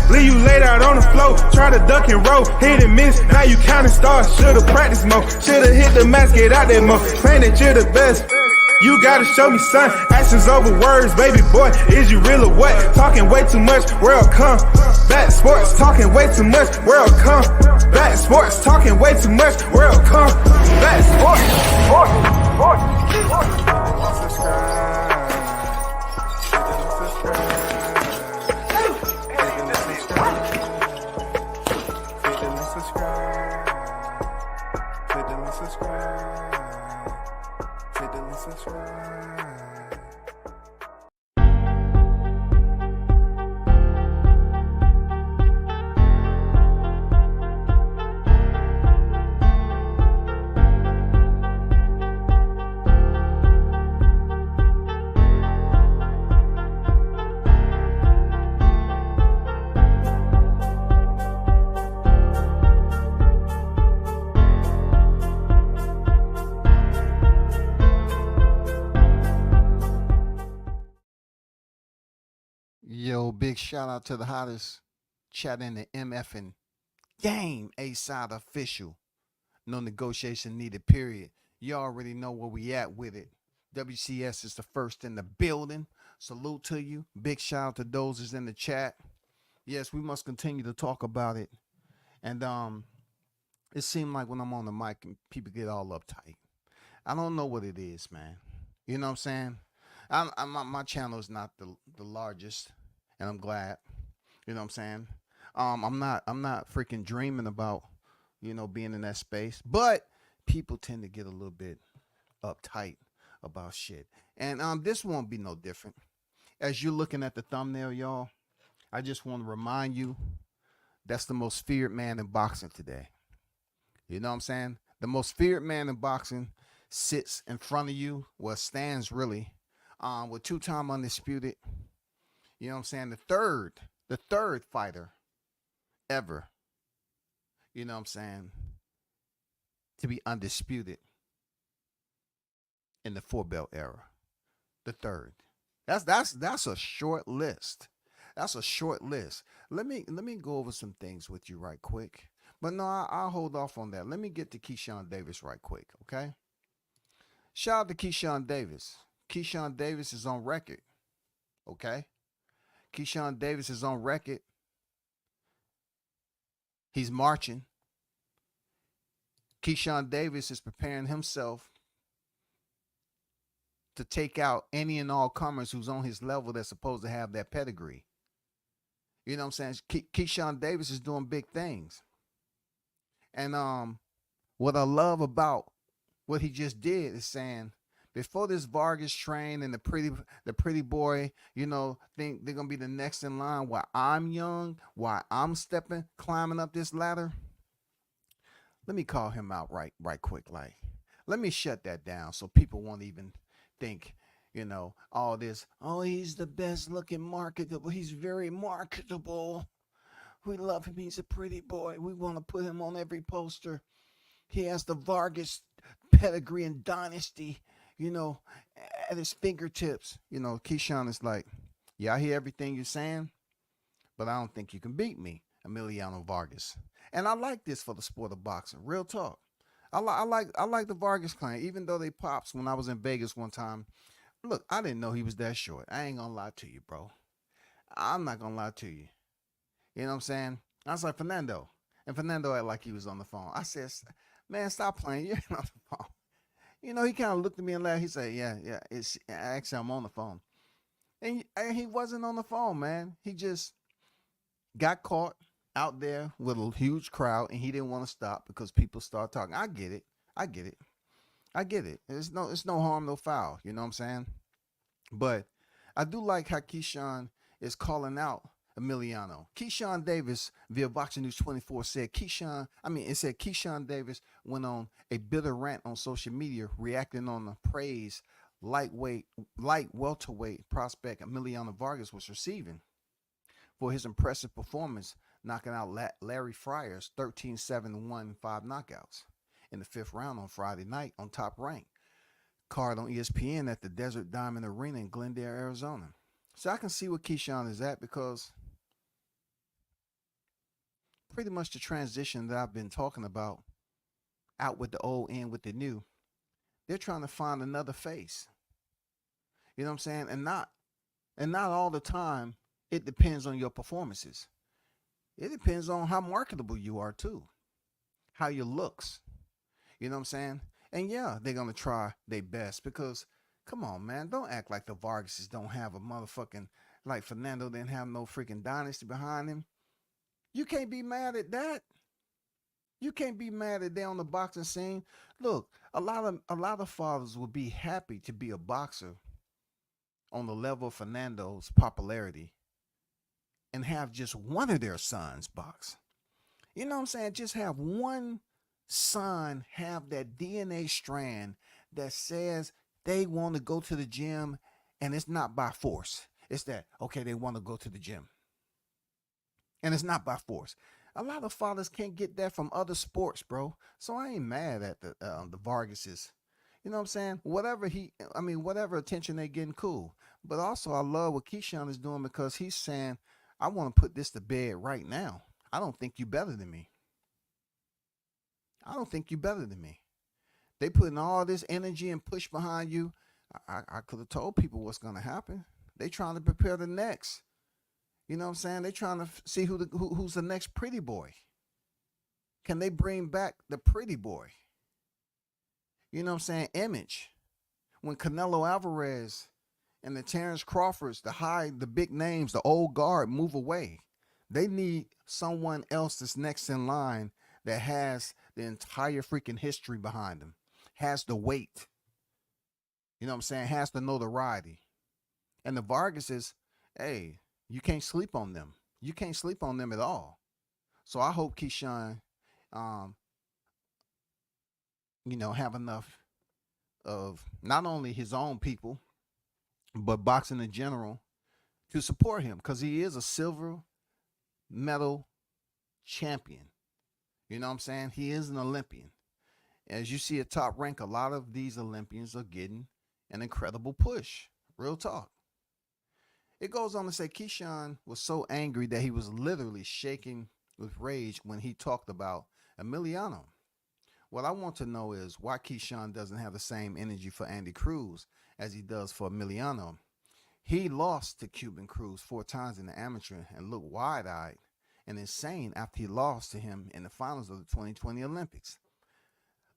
leave you laid out on the floor. Try to duck and roll, hit and miss, now you counting stars. Should've practiced more, should've hit the mask, get out that more. Claim that you're the best. You gotta show me, son. Actions over words, baby boy. Is you real or what? Talking way too much, world come. Back sports, talking way too much, world come. Back sports, talking way too much, world come. Back sports, Yo, big shout out to the hottest chat in the MFing game, A-Side official. No negotiation needed, period. You already know where we at with it. WCS is the first in the building. Salute to you. Big shout out to those that's in the chat. Yes, we must continue to talk about it. And it seemed like when I'm on the mic and people get all uptight. I don't know what it is, man. You know what I'm saying? My channel is not the largest, and I'm glad. You know what I'm saying? I'm not freaking dreaming about, being in that space. But people tend to get a little bit uptight about shit. And this won't be no different. As you're looking at the thumbnail, y'all, I just want to remind you that's the most feared man in boxing today. You know what I'm saying? The most feared man in boxing sits in front of you, stands really, with two-time undisputed, you know what I'm saying, the third fighter ever, you know what I'm saying, to be undisputed in the four-belt era. The third. That's a short list. That's a short list. Let me go over some things with you right quick. But no, I'll hold off on that. Let me get to Keyshawn Davis right quick, okay? Shout out to Keyshawn Davis. Keyshawn Davis is on record, okay? Keyshawn Davis is on record. He's marching. Keyshawn Davis is preparing himself to take out any and all comers who's on his level that's supposed to have that pedigree. You know what I'm saying? Keyshawn Davis is doing big things. And what I love about what he just did is saying, before this Vargas train and the pretty boy, think they're gonna be the next in line while I'm young, while I'm climbing up this ladder. Let me call him out right quick. Like, let me shut that down so people won't even think, all this. Oh, he's the best looking marketable. He's very marketable. We love him. He's a pretty boy. We want to put him on every poster. He has the Vargas pedigree and dynasty, at his fingertips. Keyshawn is like, yeah, I hear everything you're saying, but I don't think you can beat me, Emiliano Vargas. And I like this for the sport of boxing. Real talk. I like the Vargas claim, even though they pops when I was in Vegas one time. Look, I didn't know he was that short. I ain't gonna lie to you, bro. I'm not gonna lie to you. You know what I'm saying? I was like, Fernando. And Fernando acted like he was on the phone. I said, man, stop playing. You're on the phone. He kind of looked at me and laughed. He said, yeah. Actually, I'm on the phone. And he wasn't on the phone, man. He just got caught out there with a huge crowd, and he didn't want to stop because people start talking. I get it. It's no harm, no foul. You know what I'm saying? But I do like how Keyshawn is calling out Emiliano. Keyshawn Davis via Boxing News 24 said Keyshawn Davis went on a bitter rant on social media reacting on the praise light welterweight prospect Emiliano Vargas was receiving for his impressive performance knocking out Larry Fryer's 13-7-1 5 knockouts in the 5th round on Friday night on Top Rank card on ESPN at the Desert Diamond Arena in Glendale, Arizona. So I can see where Keyshawn is at because pretty much the transition that I've been talking about, out with the old, in with the new. They're trying to find another face. You know what I'm saying? And not all the time it depends on your performances. It depends on how marketable you are too, how your looks. You know what I'm saying? And yeah, they're gonna try their best because come on, man, don't act like the Vargases don't have a motherfucking, like Fernando didn't have no freaking dynasty behind him. You can't be mad at that. You can't be mad at they on the boxing scene. Look, a lot of fathers would be happy to be a boxer on the level of Fernando's popularity and have just one of their sons box. You know what I'm saying? Just have one son have that DNA strand that says they want to go to the gym, and it's not by force. It's that, okay, they want to go to the gym. And it's not by force. A lot of fathers can't get that from other sports, bro. So I ain't mad at the Vargases. You know what I'm saying? Whatever attention they getting, cool. But also, I love what Keyshawn is doing because he's saying, I want to put this to bed right now. I don't think you better than me. I don't think you better than me. They putting all this energy and push behind you. I could have told people what's going to happen. They trying to prepare the next. You know what I'm saying? They trying to see who's the next pretty boy. Can they bring back the pretty boy? You know what I'm saying? Image. When Canelo Alvarez and the Terrence Crawfords, the big names, the old guard move away. They need someone else that's next in line that has the entire freaking history behind them, has the weight. You know what I'm saying? Has the notoriety. And the Vargases, hey, you can't sleep on them. You can't sleep on them at all. So I hope Keyshawn, have enough of not only his own people, but boxing in general to support him because he is a silver medal champion. You know what I'm saying? He is an Olympian. As you see at Top Rank, a lot of these Olympians are getting an incredible push. Real talk. It goes on to say Keyshawn was so angry that he was literally shaking with rage when he talked about Emiliano. What I want to know is why Keyshawn doesn't have the same energy for Andy Cruz as he does for Emiliano. He lost to Cuban Cruz 4 times in the amateur and looked wide-eyed and insane after he lost to him in the finals of the 2020 Olympics.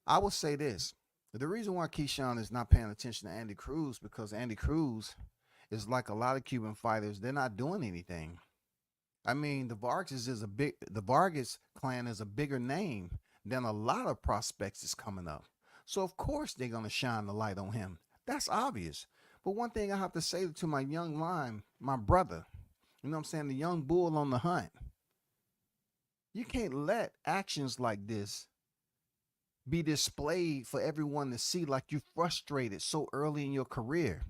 I will say this. The reason why Keyshawn is not paying attention to Andy Cruz because Andy Cruz is like a lot of Cuban fighters. They're not doing anything. I mean, the Vargas clan is a bigger name than a lot of prospects is coming up. So of course they're going to shine the light on him. That's obvious. But one thing I have to say to my young lion, my brother, you know what I'm saying, the young bull on the hunt. You can't let actions like this be displayed for everyone to see like you're frustrated so early in your career.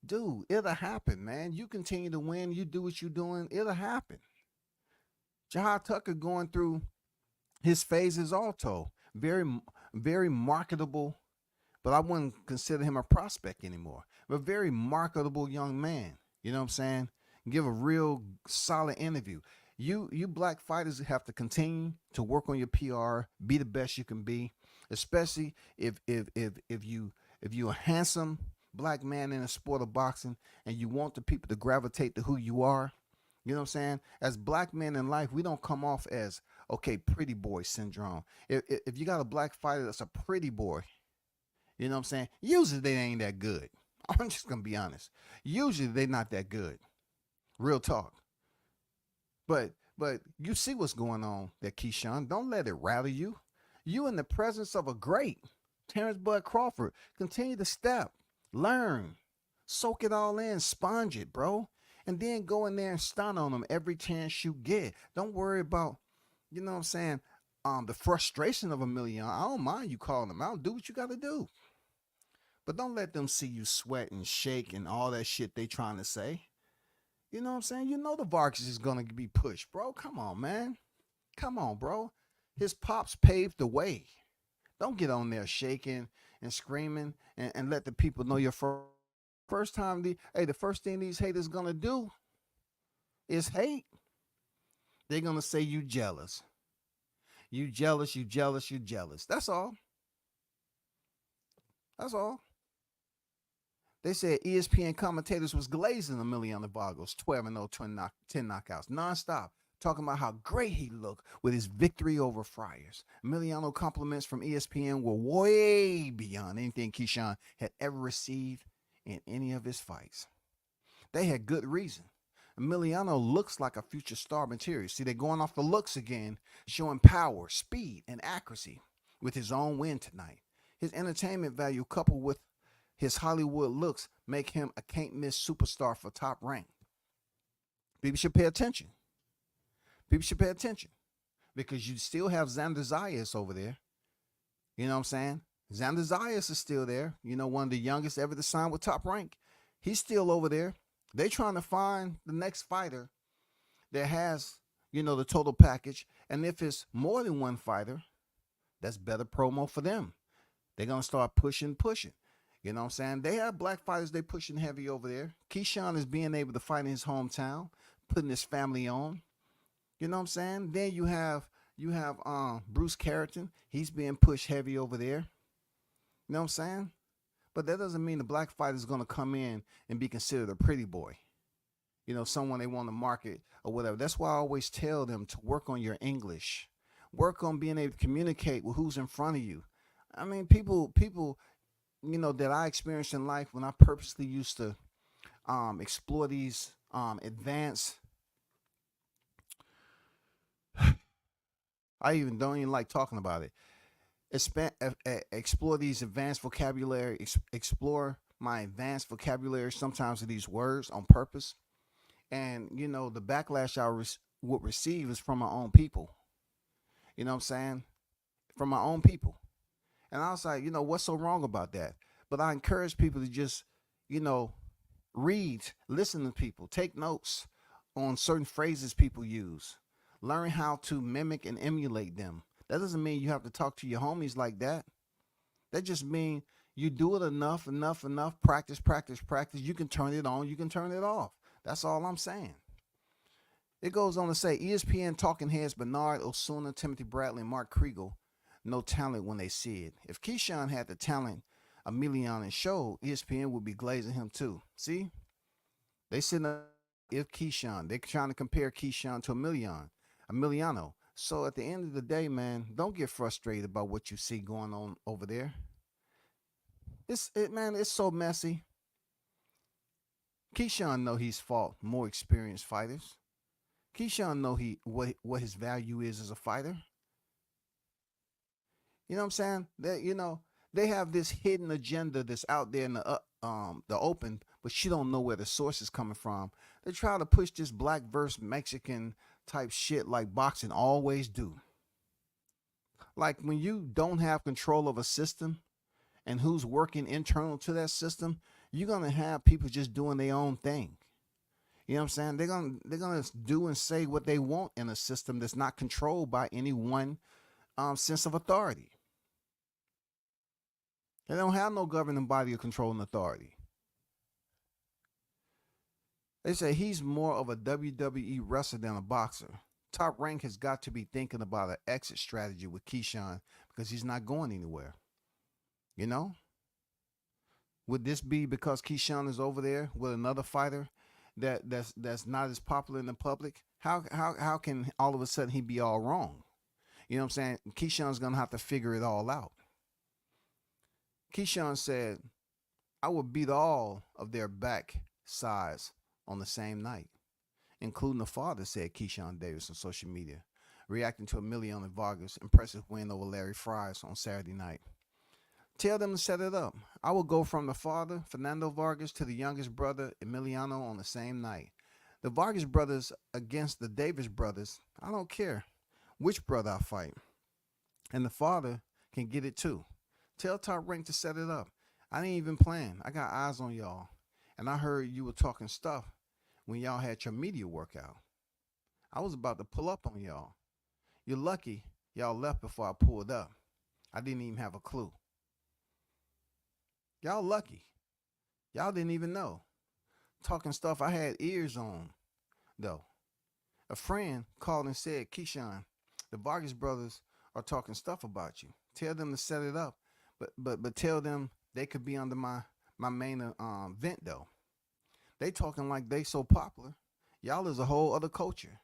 Dude, it'll happen, man. You continue to win. You do what you're doing. It'll happen. Jahad Tucker going through his phases also. Very, very marketable, but I wouldn't consider him a prospect anymore. But very marketable young man. You know what I'm saying? Give a real solid interview. You black fighters have to continue to work on your PR, be the best you can be, especially if you're a handsome black man in the sport of boxing and you want the people to gravitate to who you are. You know what I'm saying? As black men in life, we don't come off as, okay, pretty boy syndrome. If you got a black fighter that's a pretty boy, you know what I'm saying? Usually they ain't that good. I'm just going to be honest. Usually they're not that good. Real talk. But you see what's going on there, Keyshawn. Don't let it rattle you. You in the presence of a great Terrence Bud Crawford. Continue to step, learn, soak it all in, sponge it, bro. And then go in there and stun on them every chance you get. Don't worry about, you know what I'm saying, the frustration of Emiliano. I don't mind you calling them out. Do what you got to do. But don't let them see you sweat and shake and all that shit they trying to say. You know what I'm saying? You know the Vargas is going to be pushed, bro. Come on, man. Come on, bro. His pops paved the way. Don't get on there shaking and screaming and let the people know your first time. The first thing these haters going to do is hate. They're going to say you jealous. You jealous, you jealous, you jealous. That's all. That's all. They said ESPN commentators was glazing Emiliano Vargas, 12-0, 10 knockouts, nonstop, talking about how great he looked with his victory over Friars. Emiliano compliments from ESPN were way beyond anything Keyshawn had ever received in any of his fights. They had good reason. Emiliano looks like a future star material. See, they're going off the looks again, showing power, speed, and accuracy with his own win tonight. His entertainment value coupled with his Hollywood looks make him a can't-miss superstar for Top Rank. People should pay attention. People should pay attention because you still have Xander Zayas over there. You know what I'm saying? Xander Zayas is still there. You know, one of the youngest ever to sign with Top Rank. He's still over there. They're trying to find the next fighter that has, you know, the total package. And if it's more than one fighter, that's better promo for them. They're going to start pushing. You know what I'm saying? They have black fighters they pushing heavy over there. Keyshawn is being able to fight in his hometown, putting his family on. You know what I'm saying? Then you have Bruce Carrington. He's being pushed heavy over there. You know what I'm saying? But that doesn't mean the black fighter is going to come in and be considered a pretty boy. You know, someone they want to market or whatever. That's why I always tell them to work on your English. Work on being able to communicate with who's in front of you. I mean, people, you know, that I experienced in life when I purposely used to explore these advanced. I don't even like talking about it. Explore these advanced vocabulary, explore my advanced vocabulary sometimes of these words on purpose. And, you know, the backlash I would receive is from my own people. You know what I'm saying? From my own people. And I was like, you know, what's so wrong about that? But I encourage people to just, you know, read, listen to people, take notes on certain phrases people use, learn how to mimic and emulate them. That doesn't mean you have to talk to your homies like that. That just means you do it enough, practice. You can turn it on, you can turn it off. That's all I'm saying. It goes on to say ESPN talking heads Bernard Osuna, Timothy Bradley, and Mark Kriegel, no talent when they see it. If Keyshawn had the talent Emiliano showed, ESPN would be glazing him too. See? They sitting up if Keyshawn. They're trying to compare Keyshawn to Emiliano. So at the end of the day, man, don't get frustrated about what you see going on over there. Man, it's so messy. Keyshawn know he's fought more experienced fighters. Keyshawn know what his value is as a fighter. You know what I'm saying? They have this hidden agenda that's out there in the open, but she don't know where the source is coming from. They try to push this black versus Mexican type shit like boxing always do. Like when you don't have control of a system and who's working internal to that system, you're gonna have people just doing their own thing. You know what I'm saying? They're gonna do and say what they want in a system that's not controlled by any one sense of authority. They don't have no governing body of controlling authority. They say he's more of a WWE wrestler than a boxer. Top Rank has got to be thinking about an exit strategy with Keyshawn because he's not going anywhere. You know? Would this be because Keyshawn is over there with another fighter that's not as popular in the public? How can all of a sudden he be all wrong? You know what I'm saying? Keyshawn's going to have to figure it all out. Keyshawn said, I would beat all of their back sides on the same night, including the father, said Keyshawn Davis on social media, reacting to Emiliano Vargas' impressive win over Larry Fries on Saturday night. Tell them to set it up. I will go from the father, Fernando Vargas, to the youngest brother, Emiliano, on the same night. The Vargas brothers against the Davis brothers, I don't care which brother I fight. And the father can get it too. Tell Top Rank to set it up. I didn't even plan. I got eyes on y'all. And I heard you were talking stuff when y'all had your media workout. I was about to pull up on y'all. You're lucky y'all left before I pulled up. I didn't even have a clue. Y'all lucky. Y'all didn't even know. Talking stuff I had ears on, though. A friend called and said, Keyshawn, the Vargas brothers are talking stuff about you. Tell them to set it up, but tell them they could be under my main vent though. They talking like they so popular. Y'all is a whole other culture.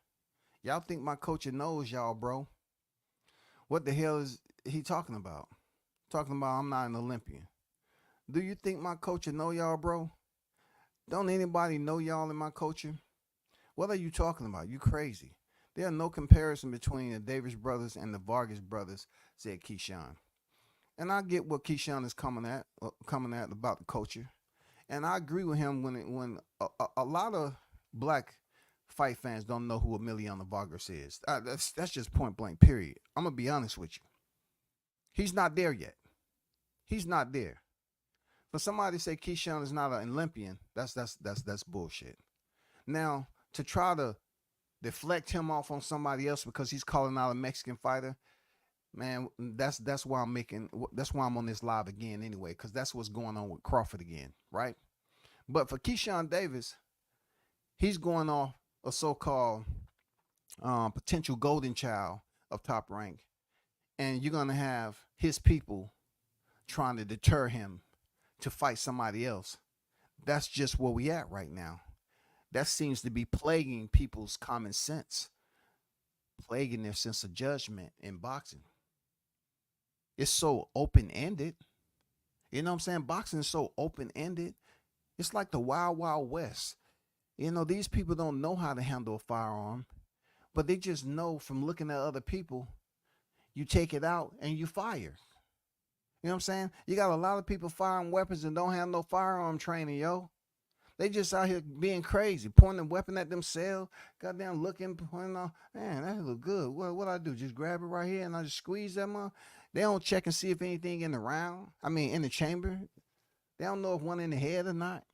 Y'all think my culture knows y'all, bro. What the hell is he talking about? Talking about I'm not an Olympian. Do you think my culture know y'all, bro? Don't anybody know y'all in my culture? What are you talking about? You crazy. There are no comparison between the Davis brothers and the Vargas brothers, said Keyshawn. And I get what Keyshawn is coming at about the culture. And I agree with him when a lot of black fight fans don't know who Emiliano Vargas is. That's just point blank, period. I'm going to be honest with you. He's not there yet. He's not there. For somebody to say Keyshawn is not an Olympian, that's bullshit. Now, to try to deflect him off on somebody else because he's calling out a Mexican fighter, man, that's why I'm on this live again anyway, because that's what's going on with Crawford again, right? But for Keyshawn Davis, he's going off a so-called potential golden child of Top Rank, and you're gonna have his people trying to deter him to fight somebody else. That's just where we at right now. That seems to be plaguing people's common sense, plaguing their sense of judgment in boxing. It's so open-ended. You know what I'm saying? Boxing is so open-ended. It's like the Wild Wild West. You know, these people don't know how to handle a firearm, but they just know from looking at other people, you take it out and you fire. You know what I'm saying? You got a lot of people firing weapons and don't have no firearm training, yo. They just out here being crazy, pointing a weapon at themselves, goddamn looking, pointing off. Man, that look good. What I do? Just grab it right here and I just squeeze them up. They don't check and see if anything in the chamber. They don't know if one in the head or not.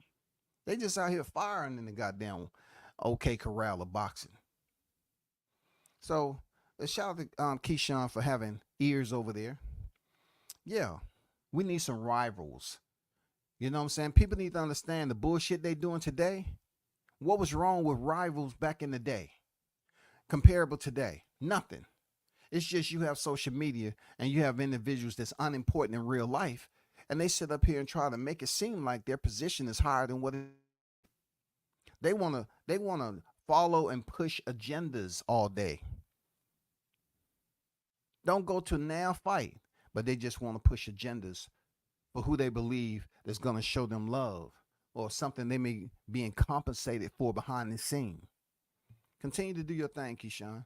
They just out here firing in the goddamn OK Corral of boxing. So, a shout out to Keyshawn for having ears over there. Yeah, we need some rivals. You know what I'm saying? People need to understand the bullshit they doing today. What was wrong with rivals back in the day? Comparable today? Nothing. It's just you have social media and you have individuals that's unimportant in real life, and they sit up here and try to make it seem like their position is higher than what it is. They wanna follow and push agendas all day. Don't go to now fight, but they just want to push agendas for who they believe is going to show them love or something they may be compensated for behind the scene. Continue to do your thing, Keyshawn.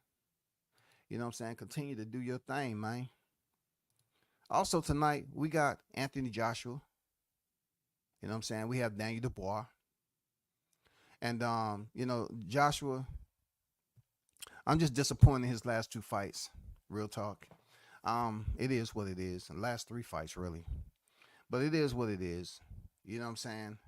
You know what I'm saying? Continue to do your thing, man. Also tonight, we got Anthony Joshua. You know what I'm saying? We have Daniel Dubois. And, Joshua, I'm just disappointed in his last two fights. Real talk. It is what it is. The last three fights, really. But it is what it is. You know what I'm saying?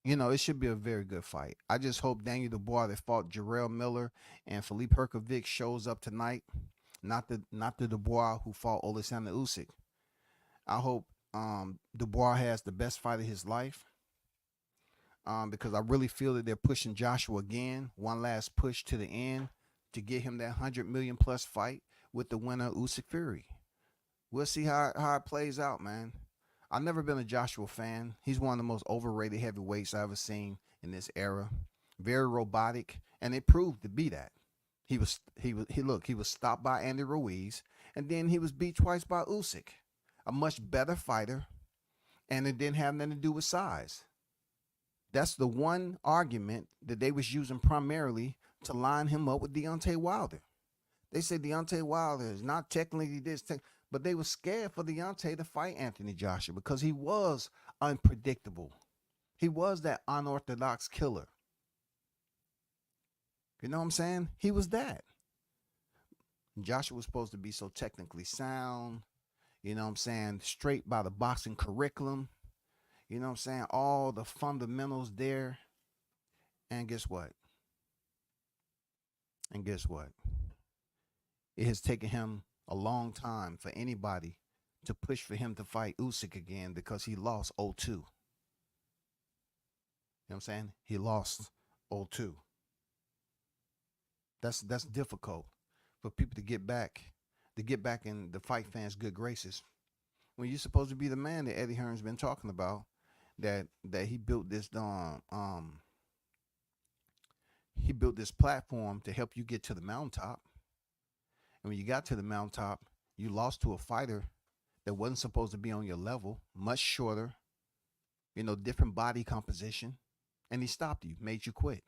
It should be a very good fight. I just hope Daniel Dubois that fought Jarrell Miller and Philippe Herkovic shows up tonight. Not the Dubois who fought Alexander Usyk. I hope Dubois has the best fight of his life. Because I really feel that they're pushing Joshua again, one last push to the end to get him that 100 million plus fight with the winner Usyk Fury. We'll see how it plays out, man. I've never been a Joshua fan. He's one of the most overrated heavyweights I've ever seen in this era. Very robotic, and it proved to be that. He was stopped by Andy Ruiz, and then he was beat twice by Usyk, a much better fighter, and it didn't have nothing to do with size. That's the one argument that they was using primarily to line him up with Deontay Wilder. They said Deontay Wilder is not technically this, but they were scared for Deontay to fight Anthony Joshua because he was unpredictable. He was that unorthodox killer. You know what I'm saying? He was that. Joshua was supposed to be so technically sound, you know what I'm saying, straight by the boxing curriculum. You know what I'm saying? All the fundamentals there. And guess what? It has taken him a long time for anybody to push for him to fight Usyk again because he lost 0-2. know what I'm saying? He lost 0-2. That's difficult for people to get back in the fight fans' good graces. When you're supposed to be the man that Eddie Hearn's been talking about, that he built this he built this platform to help you get to the mountaintop. And when you got to the mountaintop, you lost to a fighter that wasn't supposed to be on your level, much shorter, different body composition, and he stopped you, made you quit.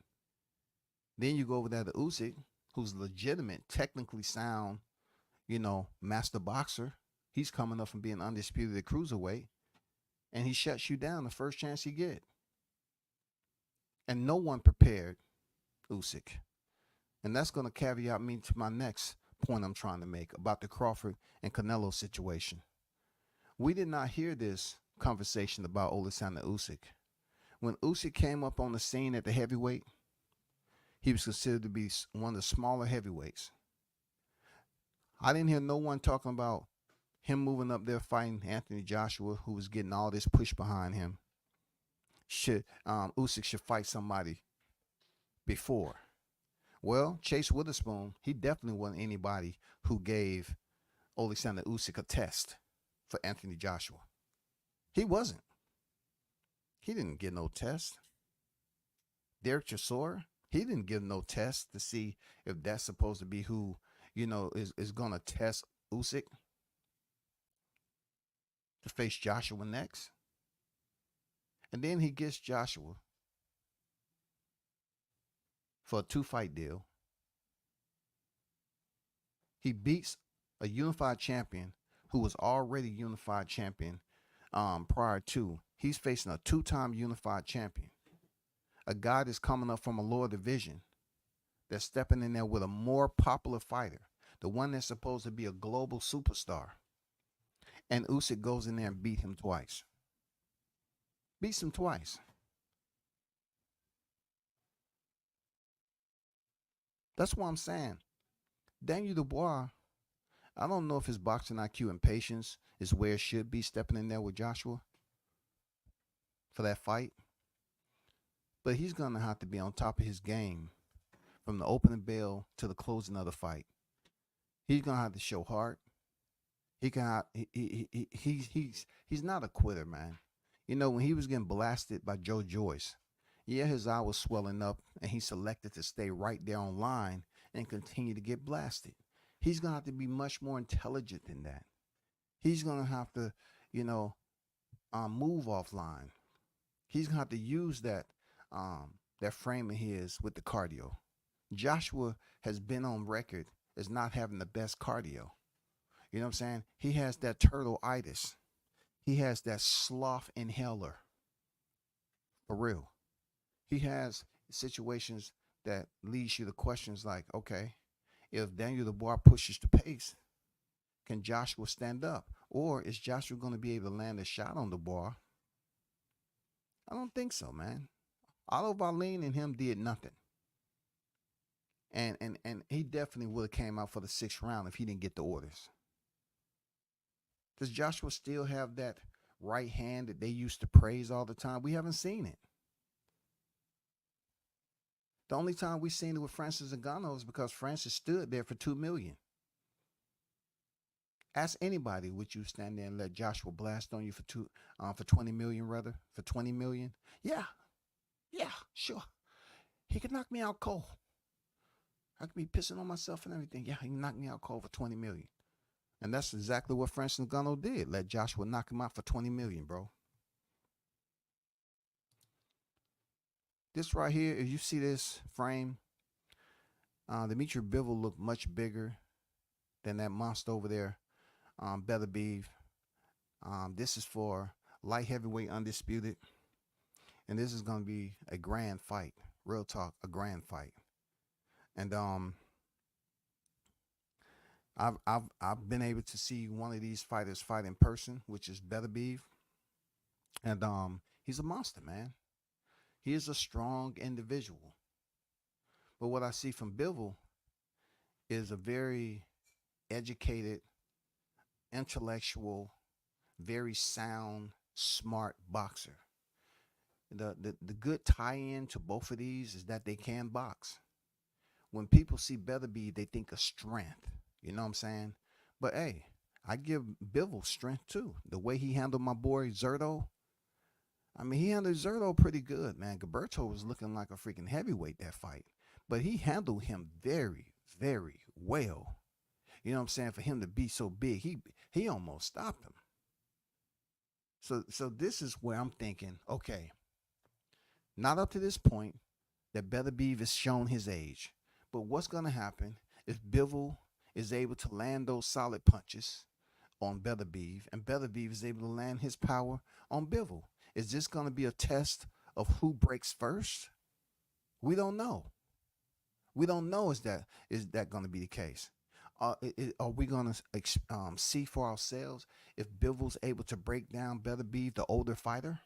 Then you go over there to Usyk, who's legitimate, technically sound, master boxer. He's coming up from being undisputed at cruiserweight, and he shuts you down the first chance he get. And no one prepared Usyk. And that's going to caveat me to my next point I'm trying to make about the Crawford and Canelo situation. We did not hear this conversation about Alexander Usyk. When Usyk came up on the scene at the heavyweight, he was considered to be one of the smaller heavyweights. I didn't hear no one talking about him moving up there fighting Anthony Joshua, who was getting all this push behind him. Usyk should fight somebody before. Well, Chase Witherspoon, he definitely wasn't anybody who gave Alexander Usyk a test for Anthony Joshua. He wasn't. He didn't get no test. Derek Chisora, he didn't give no test to see if that's supposed to be who, is going to test Usyk to face Joshua next. And then he gets Joshua for a 2-fight deal. He beats a unified champion who was already unified champion prior to. He's facing a 2-time unified champion. A guy that's coming up from a lower division that's stepping in there with a more popular fighter, the one that's supposed to be a global superstar. And Usyk goes in there and beats him twice. Beats him twice. That's what I'm saying. Daniel Dubois, I don't know if his boxing IQ and patience is where it should be, stepping in there with Joshua for that fight. But he's going to have to be on top of his game from the opening bell to the closing of the fight. He's going to have to show heart. He's not a quitter, man. When he was getting blasted by Joe Joyce, yeah, his eye was swelling up, and he selected to stay right there on line and continue to get blasted. He's going to have to be much more intelligent than that. He's going to have to, move offline. He's going to have to use that frame of his with the cardio. Joshua has been on record as not having the best cardio. You know what I'm saying? He has that turtle-itis. He has that sloth inhaler. For real. He has situations that leads you to questions like, okay, if Daniel Dubois pushes the pace, can Joshua stand up? Or is Joshua going to be able to land a shot on Dubois? I don't think so, man. Otto Wallin and him did nothing. And he definitely would have came out for the 6th round if he didn't get the orders. Does Joshua still have that right hand that they used to praise all the time? We haven't seen it. The only time we've seen it with Francis Ngannou is because Francis stood there for $2 million. Ask anybody, would you stand there and let Joshua blast on you for $20 million, rather? For $20 million? Yeah, sure. He could knock me out cold. I could be pissing on myself and everything. Yeah, he can knock me out cold for $20 million. And that's exactly what Francis Ngannou did. Let Joshua knock him out for $20 million, bro. This right here, if you see this frame, Dimitri Bivol looked much bigger than that monster over there, Beterbiev. This is for light heavyweight undisputed. And this is going to be a grand fight. Real talk, a grand fight. And I've been able to see one of these fighters fight in person, which is Beterbiev. And he's a monster, man. He is a strong individual. But what I see from Bivol is a very educated, intellectual, very sound, smart boxer. the good tie-in to both of these is that they can box. When people see Beterbiev, they think of strength. You know what I'm saying? But hey, I give Bivol strength too. The way he handled my boy Zerto. I mean, he handled Zerto pretty good, man. Gilberto was looking like a freaking heavyweight that fight. But he handled him very, very well. You know what I'm saying? For him to be so big, he almost stopped him. So this is where I'm thinking, okay, not up to this point that Beterbiev has shown his age. But what's going to happen if Bivol is able to land those solid punches on Beterbiev and Beterbiev is able to land his power on Bivol? Is this going to be a test of who breaks first? We don't know. We don't know is that going to be the case. Are we going to see for ourselves if Bivol's able to break down Beterbiev, the older fighter?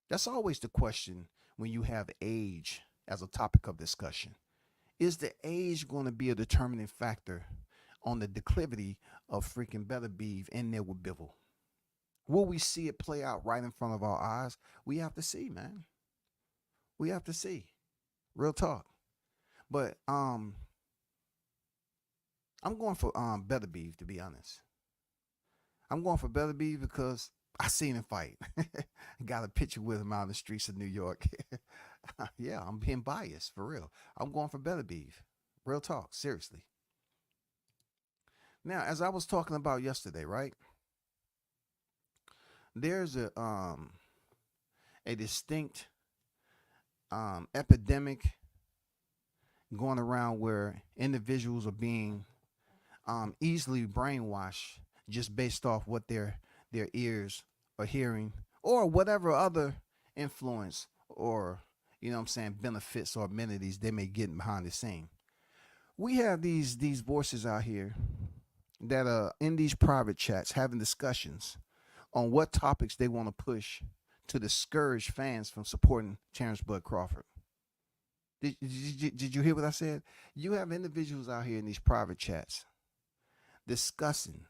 That's always the question when you have age as a topic of discussion. Is the age going to be a determining factor on the declivity of freaking Beterbiev in there with Bivol? Will we see it play out right in front of our eyes? We have to see, man. We have to see. Real talk. But I'm going for Beterbiev, to be honest. I'm going for Beterbiev because I seen him fight. Got a picture with him out in the streets of New York. Yeah, I'm being biased, for real. I'm going for Beterbiev. Real talk, seriously. Now, as I was talking about yesterday, right? There's a distinct epidemic going around where individuals are being easily brainwashed just based off what their ears are hearing or whatever other influence or, you know what I'm saying, benefits or amenities they may get behind the scene. We have these voices out here that are in these private chats having discussions on what topics they want to push to discourage fans from supporting Terrence Bud Crawford. Did you hear what I said? You have individuals out here in these private chats discussing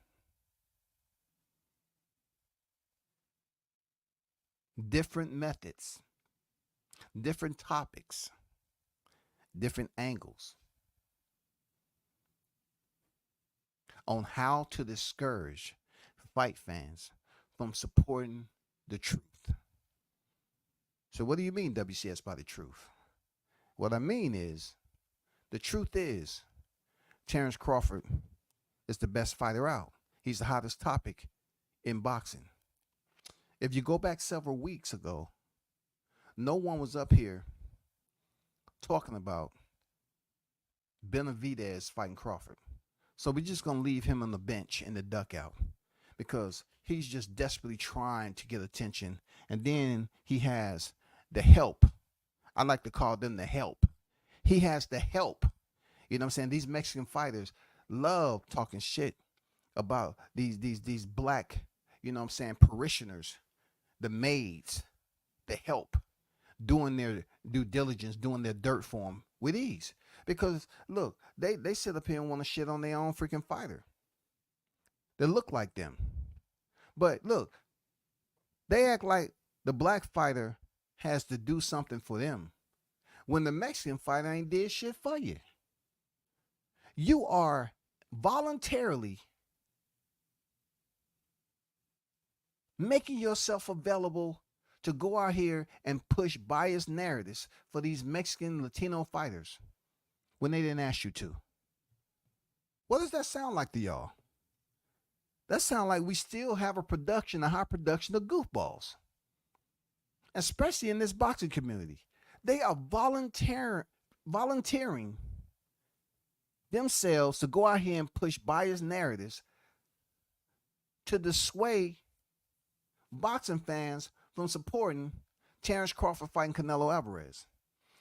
different methods, different topics, different angles on how to discourage fight fans from supporting the truth. So what do you mean, WCS, by the truth? What I mean is, the truth is, Terrence Crawford is the best fighter out. He's the hottest topic in boxing. If you go back several weeks ago, no one was up here talking about Benavidez fighting Crawford. So we're just going to leave him on the bench in the dugout because he's just desperately trying to get attention. And then he has the help. I like to call them the help. He has the help. You know what I'm saying? These Mexican fighters love talking shit about these black, you know what I'm saying, parishioners, the maids, the help, doing their due diligence, doing their dirt for them with ease. Because, look, they sit up here and want to shit on their own freaking fighter. They look like them. But, look, they act like the black fighter has to do something for them when the Mexican fighter ain't did shit for you. You are voluntarily making yourself available to go out here and push biased narratives for these Mexican Latino fighters when they didn't ask you to. What does that sound like to y'all? That sounds like we still have a high production of goofballs, especially in this boxing community. They are volunteering themselves to go out here and push biased narratives to dissuade boxing fans from supporting Terrence Crawford fighting Canelo Alvarez.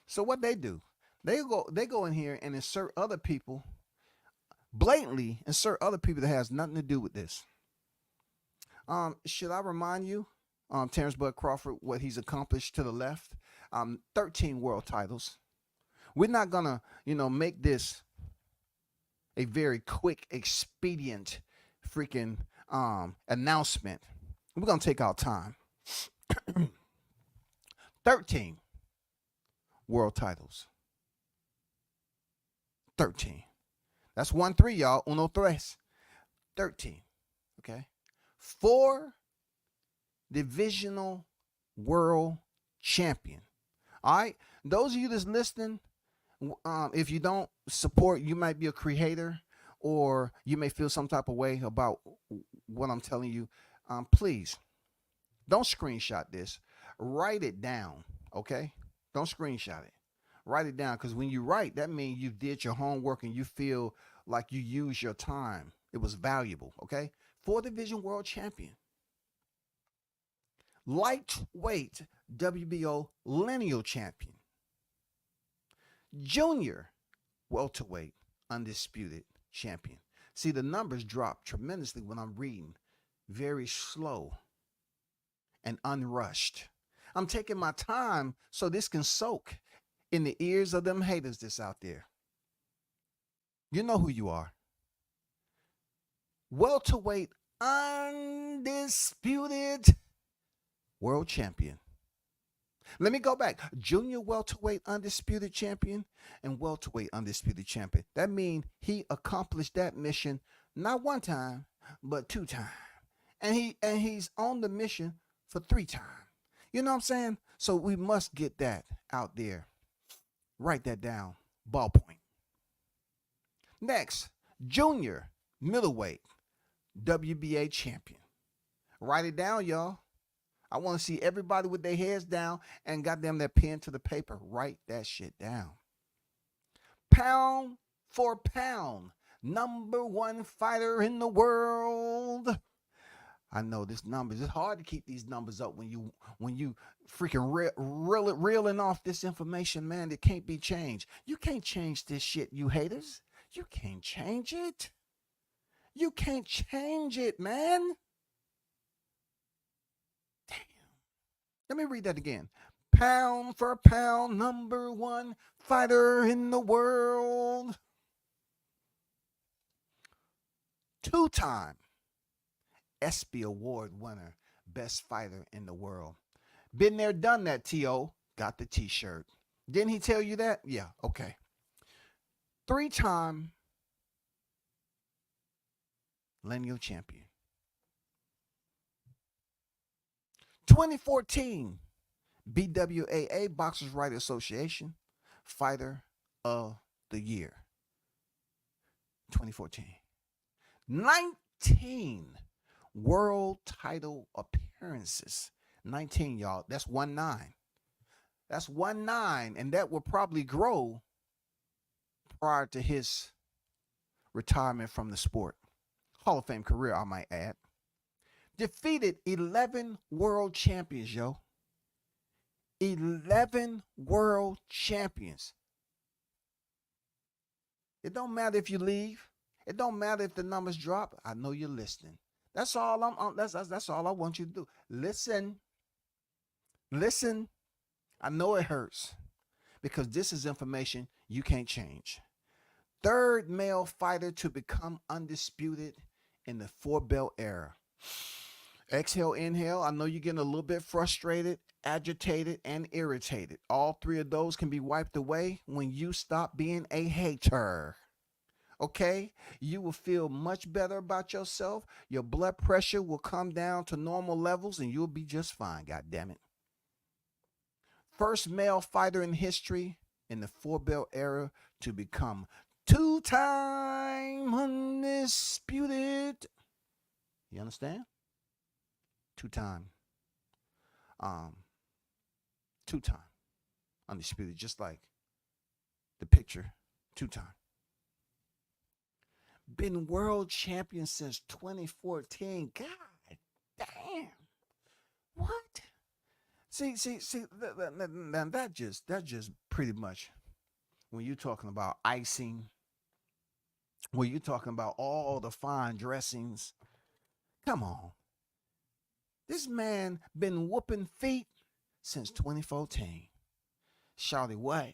So what they do, they go in here and insert other people, blatantly insert other people that has nothing to do with this. Should I remind you, Terrence Bud Crawford, what he's accomplished to the left? 13 world titles. We're not gonna, make this a very quick, expedient freaking announcement. We're gonna take our time. 13 world titles. 13. That's 1-3, y'all. Uno tres. 13. Okay. 4 divisional world champion. All right. Those of you that's listening, if you don't support, you might be a creator or you may feel some type of way about what I'm telling you. Please don't screenshot this. Write it down. Okay. Don't screenshot it. Write it down, because when you write, that means you did your homework and you feel like you used your time. It was valuable. Okay. 4 division world champion. Lightweight WBO lineal champion. Junior welterweight undisputed champion. See, the numbers drop tremendously when I'm reading very slow and unrushed. I'm taking my time so this can soak in the ears of them haters that's out there. You know who you are. Welterweight undisputed world champion. Let me go back. Junior welterweight undisputed champion and welterweight undisputed champion. That means he accomplished that mission not 1 time, but 2 times. And he's on the mission for 3 times. You know what I'm saying? So we must get that out there. Write that down. Ballpoint. Next, junior middleweight WBA champion. Write it down, y'all. I want to see everybody with their heads down and goddamn their pen to the paper. Write that shit down. Pound for pound, #1 fighter in the world. I know this numbers. It's hard to keep these numbers up when you freaking reeling off this information, man. It can't be changed. You can't change this shit, you haters. You can't change it. You can't change it, man. Let me read that again. Pound for pound, #1 fighter in the world. 2-time ESPY Award winner, best fighter in the world. Been there, done that, T.O. Got the t-shirt. Didn't he tell you that? Yeah, okay. 3-time lineal champion. 2014 BWAA Boxers Writers Association Fighter of the Year. 2014. 19 world title appearances. 19, y'all. That's 19. That's 19, and that will probably grow prior to his retirement from the sport. Hall of Fame career, I might add. Defeated 11 world champions, yo. 11 world champions. It don't matter if you leave. It don't matter if the numbers drop. I know you're listening. That's all that's all I want you to do. Listen. Listen. I know it hurts because this is information you can't change. 3rd male fighter to become undisputed in the 4-belt era. Exhale, inhale. I know you're getting a little bit frustrated, agitated, and irritated. All 3 of those can be wiped away when you stop being a hater. Okay? You will feel much better about yourself. Your blood pressure will come down to normal levels and you'll be just fine, God damn it. 1st male fighter in history in the 4-belt era to become 2-time undisputed. You understand? 2-time. 2-time undisputed, just like the picture. 2-time. Been world champion since 2014. God damn. What? See, that just pretty much, when you're talking about icing, when you're talking about all the fine dressings, come on. This man been whooping feet since 2014. Shawty, what?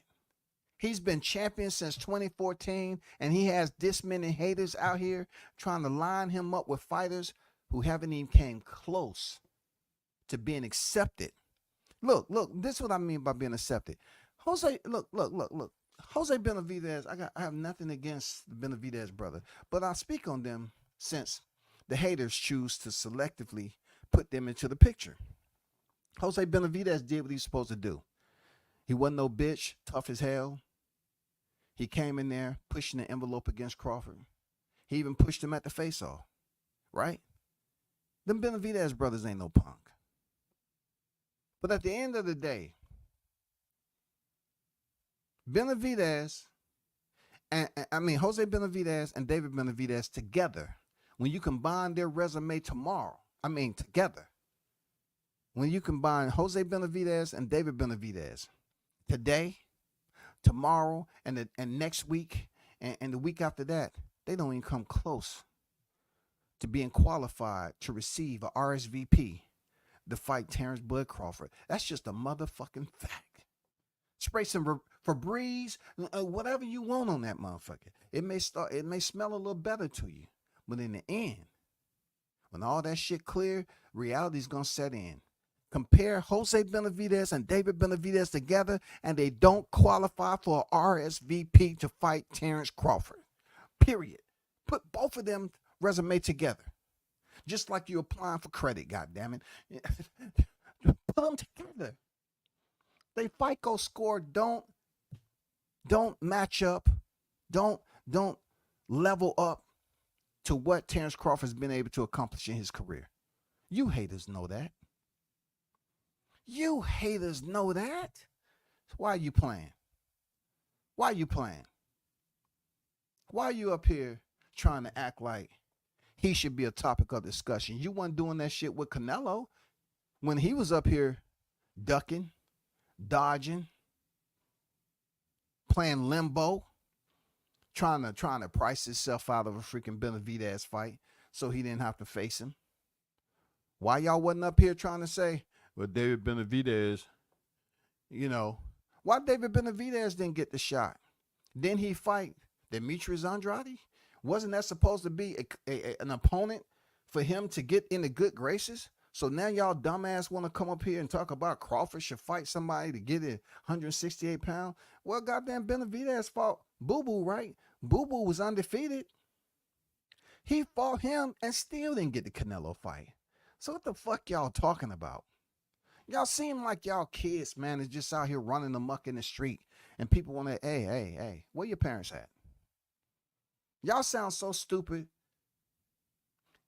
He's been champion since 2014, and he has this many haters out here trying to line him up with fighters who haven't even came close to being accepted Look, this is what I mean by being accepted. Jose, look. Jose Benavidez, I have nothing against the Benavidez brother, but I speak on them since the haters choose to selectively put them into the picture. Jose Benavidez did what he's supposed to do. He wasn't no bitch, tough as hell. He came in there pushing the envelope against Crawford. He even pushed him at the face-off, right? Them Benavidez brothers ain't no punk. But at the end of the day, Benavidez Jose Benavidez and David Benavidez together, when you combine their resume together, when you combine Jose Benavidez and David Benavidez today, tomorrow, and next week, and the week after that, they don't even come close to being qualified to receive a RSVP to fight Terrence Bud Crawford. That's just a motherfucking fact. Spray some Febreze, whatever you want on that motherfucker. It may smell a little better to you, but in the end, when all that shit clear, reality's gonna set in. Compare Jose Benavidez and David Benavidez together, and they don't qualify for a RSVP to fight Terrence Crawford. Period. Put both of them resume together, just like you're applying for credit. Goddammit, put them together. They FICO score don't match up, don't level up to what Terrence Crawford's been able to accomplish in his career. You haters know that. You haters know that. So why are you playing? Why are you playing? Why are you up here trying to act like he should be a topic of discussion? You weren't doing that shit with Canelo when he was up here ducking, dodging, playing limbo, trying to price himself out of a freaking Benavidez fight so he didn't have to face him. Why y'all wasn't up here trying to say, well, David Benavidez, why David Benavidez didn't get the shot? Didn't he fight Demetrius Andrade? Wasn't that supposed to be an opponent for him to get into good graces? So now y'all dumbass want to come up here and talk about Crawford should fight somebody to get it 168 pounds? Well, goddamn Benavidez fought Boo Boo, right? Boo Boo was undefeated. He fought him and still didn't get the Canelo fight. So what the fuck y'all talking about? Y'all seem like y'all kids, man, is just out here running amok in the street. And people want to, hey, where your parents at? Y'all sound so stupid.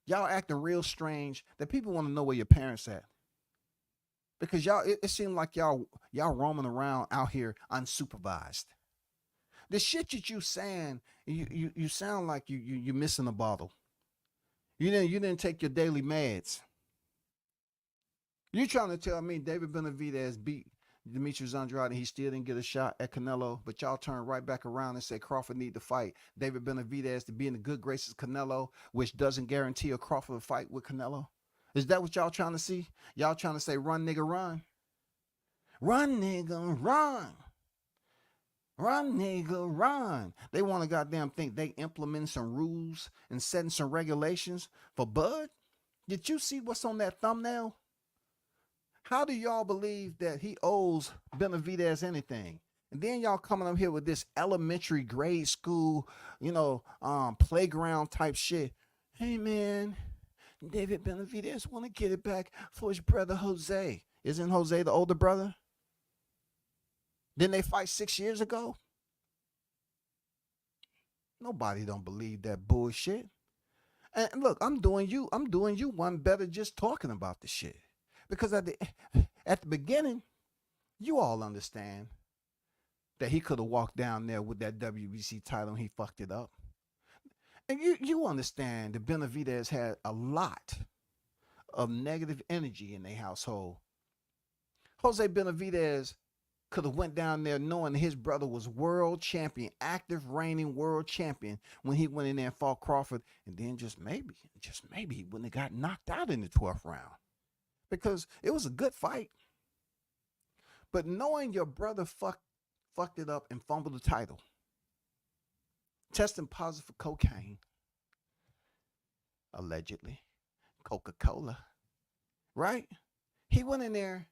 Y'all acting real strange that people want to know where your parents at. Because y'all, it seems like y'all roaming around out here unsupervised. The shit that you saying, you sound like you missing a bottle. You didn't take your daily meds. You trying to tell me David Benavidez beat Demetrius Andrade and he still didn't get a shot at Canelo, but y'all turn right back around and say Crawford need to fight David Benavidez to be in the good graces of Canelo, which doesn't guarantee a Crawford fight with Canelo? Is that what y'all trying to see? Y'all trying to say run, nigga, run? Run, nigga, run. Run, nigga, run. They want to goddamn think they implementing some rules and setting some regulations for Bud? Did you see what's on that thumbnail? How do y'all believe that he owes Benavidez anything? And then y'all coming up here with this elementary grade school, playground type shit. Hey, man, David Benavidez want to get it back for his brother Jose. Isn't Jose the older brother? Didn't they fight 6 years ago? Nobody don't believe that bullshit. And look, I'm doing you one better just talking about the shit. Because at the beginning, you all understand that he could have walked down there with that WBC title and he fucked it up. And you understand that Benavidez had a lot of negative energy in their household. Jose Benavidez could have went down there knowing his brother was world champion, active reigning world champion when he went in there and fought Crawford. And then just maybe he wouldn't have got knocked out in the 12th round. Because it was a good fight. But knowing your brother fucked it up and fumbled the title, testing positive for cocaine, allegedly, Coca-Cola, right? He went in there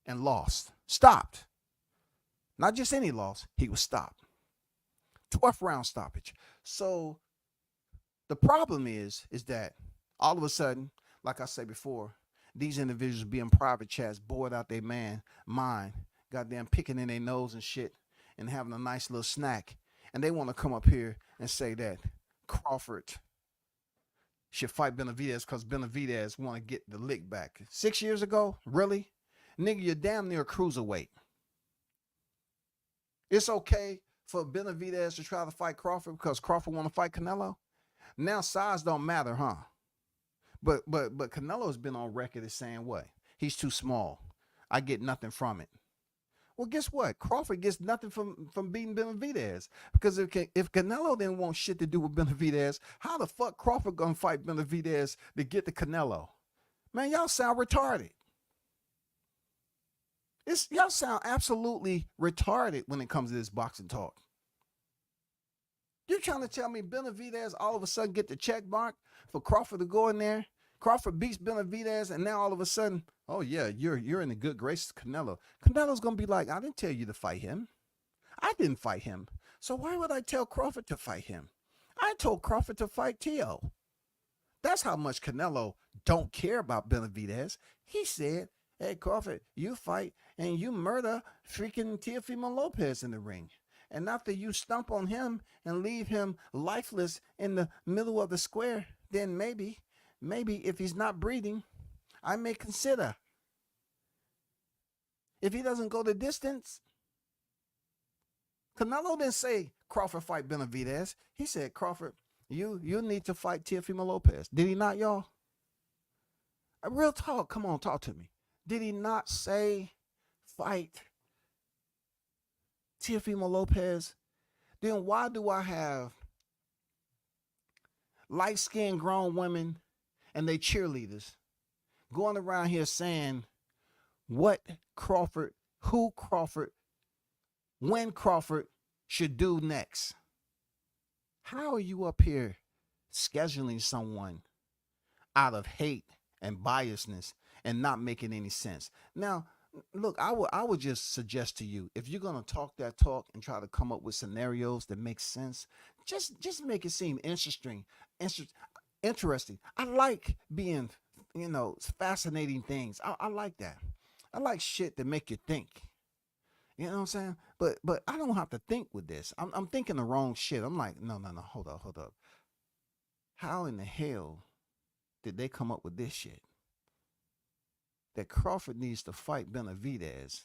and lost. Stopped. Not just any loss, he was stopped. 12th round stoppage. So the problem is that all of a sudden, like I said before, these individuals be in private chats, bored out their mind, goddamn picking in their nose and shit, and having a nice little snack. And they want to come up here and say that Crawford should fight Benavidez because Benavidez want to get the lick back. 6 years ago? Really? Nigga, you're damn near cruiserweight. It's okay for Benavidez to try to fight Crawford because Crawford want to fight Canelo? Now size don't matter, huh? But Canelo's been on record as saying what? He's too small. I get nothing from it. Well, guess what? Crawford gets nothing from beating Benavidez. Because if Canelo didn't want shit to do with Benavidez, how the fuck Crawford gonna fight Benavidez to get the Canelo? Man, y'all sound retarded. Y'all sound absolutely retarded when it comes to this boxing talk. You're trying to tell me Benavidez all of a sudden get the check mark for Crawford to go in there? Crawford beats Benavidez, and now all of a sudden, oh yeah, you're in the good graces of Canelo. Canelo's gonna be like, I didn't tell you to fight him. I didn't fight him. So why would I tell Crawford to fight him? I told Crawford to fight Tio. That's how much Canelo don't care about Benavidez. He said, hey Crawford, you fight and you murder freaking Teofimo Lopez in the ring. And after you stomp on him and leave him lifeless in the middle of the square, then maybe if he's not breathing, I may consider. If he doesn't go the distance. Canelo didn't say Crawford fight Benavidez. He said, Crawford, you need to fight Teofimo Lopez. Did he not, y'all? A real talk. Come on, talk to me. Did he not say fight Teofimo Lopez? Then why do I have light-skinned grown women and they cheerleaders going around here saying what Crawford, who Crawford, when Crawford should do next? How are you up here scheduling someone out of hate and biasness and not making any sense? Now, look, I would just suggest to you, if you're gonna talk that talk and try to come up with scenarios that make sense, just make it seem interesting. I like being, fascinating things. I like that. I like shit that make you think. You know what I'm saying? But I don't have to think with this. I'm thinking the wrong shit. I'm like, no, hold up. How in the hell did they come up with this shit? That Crawford needs to fight Benavidez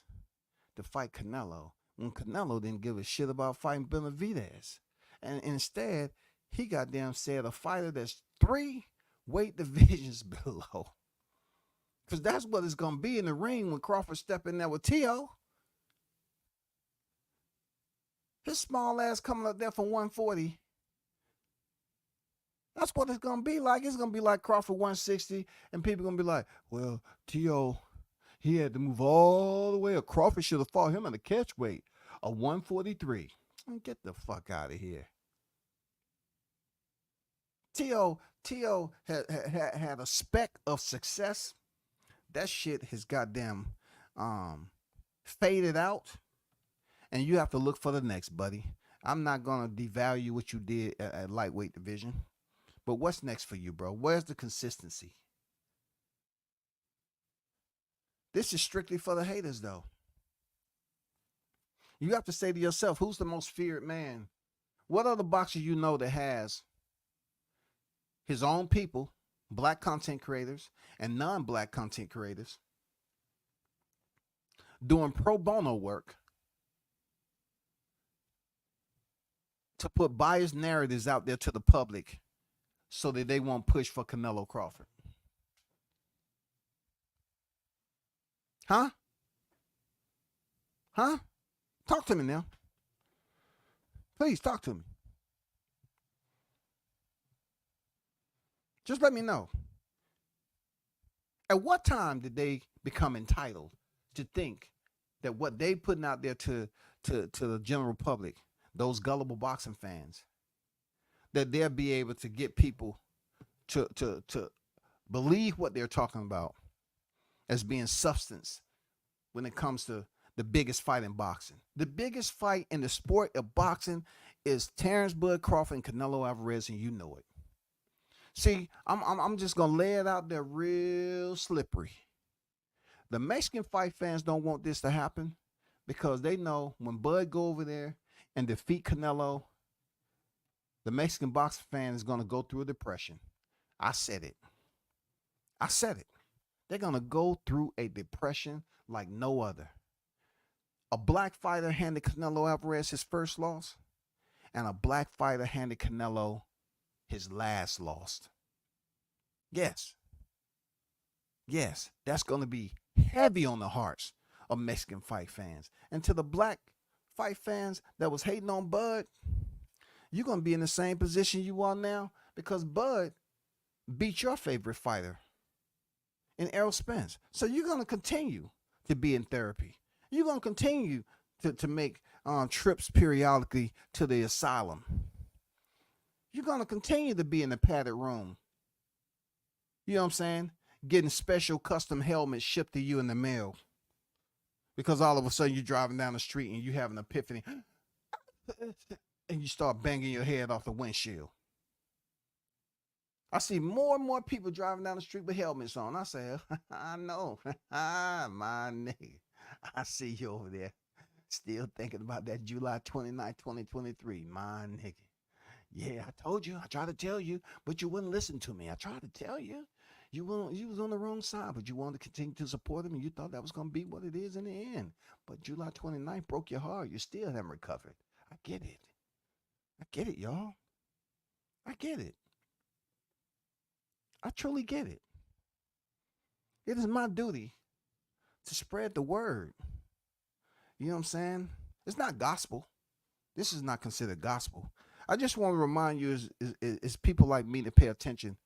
to fight Canelo when Canelo didn't give a shit about fighting Benavidez. And instead, he goddamn said a fighter that's 3 weight divisions below. Because that's what it's going to be in the ring when Crawford step in there with Tio. His small ass coming up there from 140. That's what it's going to be like. It's going to be like Crawford 160, and people going to be like, well, Tio, he had to move all the way. Crawford should have fought him in the catch weight of 143. Get the fuck out of here. Tio had a speck of success. That shit has goddamn faded out, and you have to look for the next, buddy. I'm not going to devalue what you did at lightweight division. But what's next for you, bro? Where's the consistency? This is strictly for the haters, though. You have to say to yourself, who's the most feared man? What other boxer you know that has his own people, black content creators and non-black content creators, doing pro bono work to put biased narratives out there to the public so that they won't push for Canelo Crawford? Huh? Talk to me now. Please talk to me. Just let me know. At what time did they become entitled to think that what they putting out there to the general public, those gullible boxing fans, that they'll be able to get people to believe what they're talking about as being substance when it comes to the biggest fight in boxing. The biggest fight in the sport of boxing is Terrence Bud Crawford and Canelo Alvarez, and you know it. See, I'm just gonna lay it out there real slippery. The Mexican fight fans don't want this to happen because they know when Bud go over there and defeat Canelo, the Mexican boxing fan is gonna go through a depression. I said it. I said it. They're gonna go through a depression like no other. A black fighter handed Canelo Alvarez his first loss, and a black fighter handed Canelo his last loss. Yes. Yes, that's going to be heavy on the hearts of Mexican fight fans. And to the black fight fans that was hating on Bud, you're going to be in the same position you are now because Bud beat your favorite fighter in Errol Spence. So you're going to continue to be in therapy. You're going to continue to make trips periodically to the asylum. You're going to continue to be in the padded room. You know what I'm saying? Getting special custom helmets shipped to you in the mail. Because all of a sudden you're driving down the street and you have an epiphany. And you start banging your head off the windshield. I see more and more people driving down the street with helmets on. I say, I know. My nigga. I see you over there. Still thinking about that July 29, 2023. My nigga. Yeah, I told you. I tried to tell you, but you wouldn't listen to me. I tried to tell you. You was on the wrong side, but you wanted to continue to support him, and you thought that was going to be what it is in the end. But July 29th broke your heart. You still haven't recovered. I get it. I get it, y'all. I get it. I truly get it. It is my duty to spread the word. You know what I'm saying? It's not gospel. This is not considered gospel. I just want to remind you is people like me to pay attention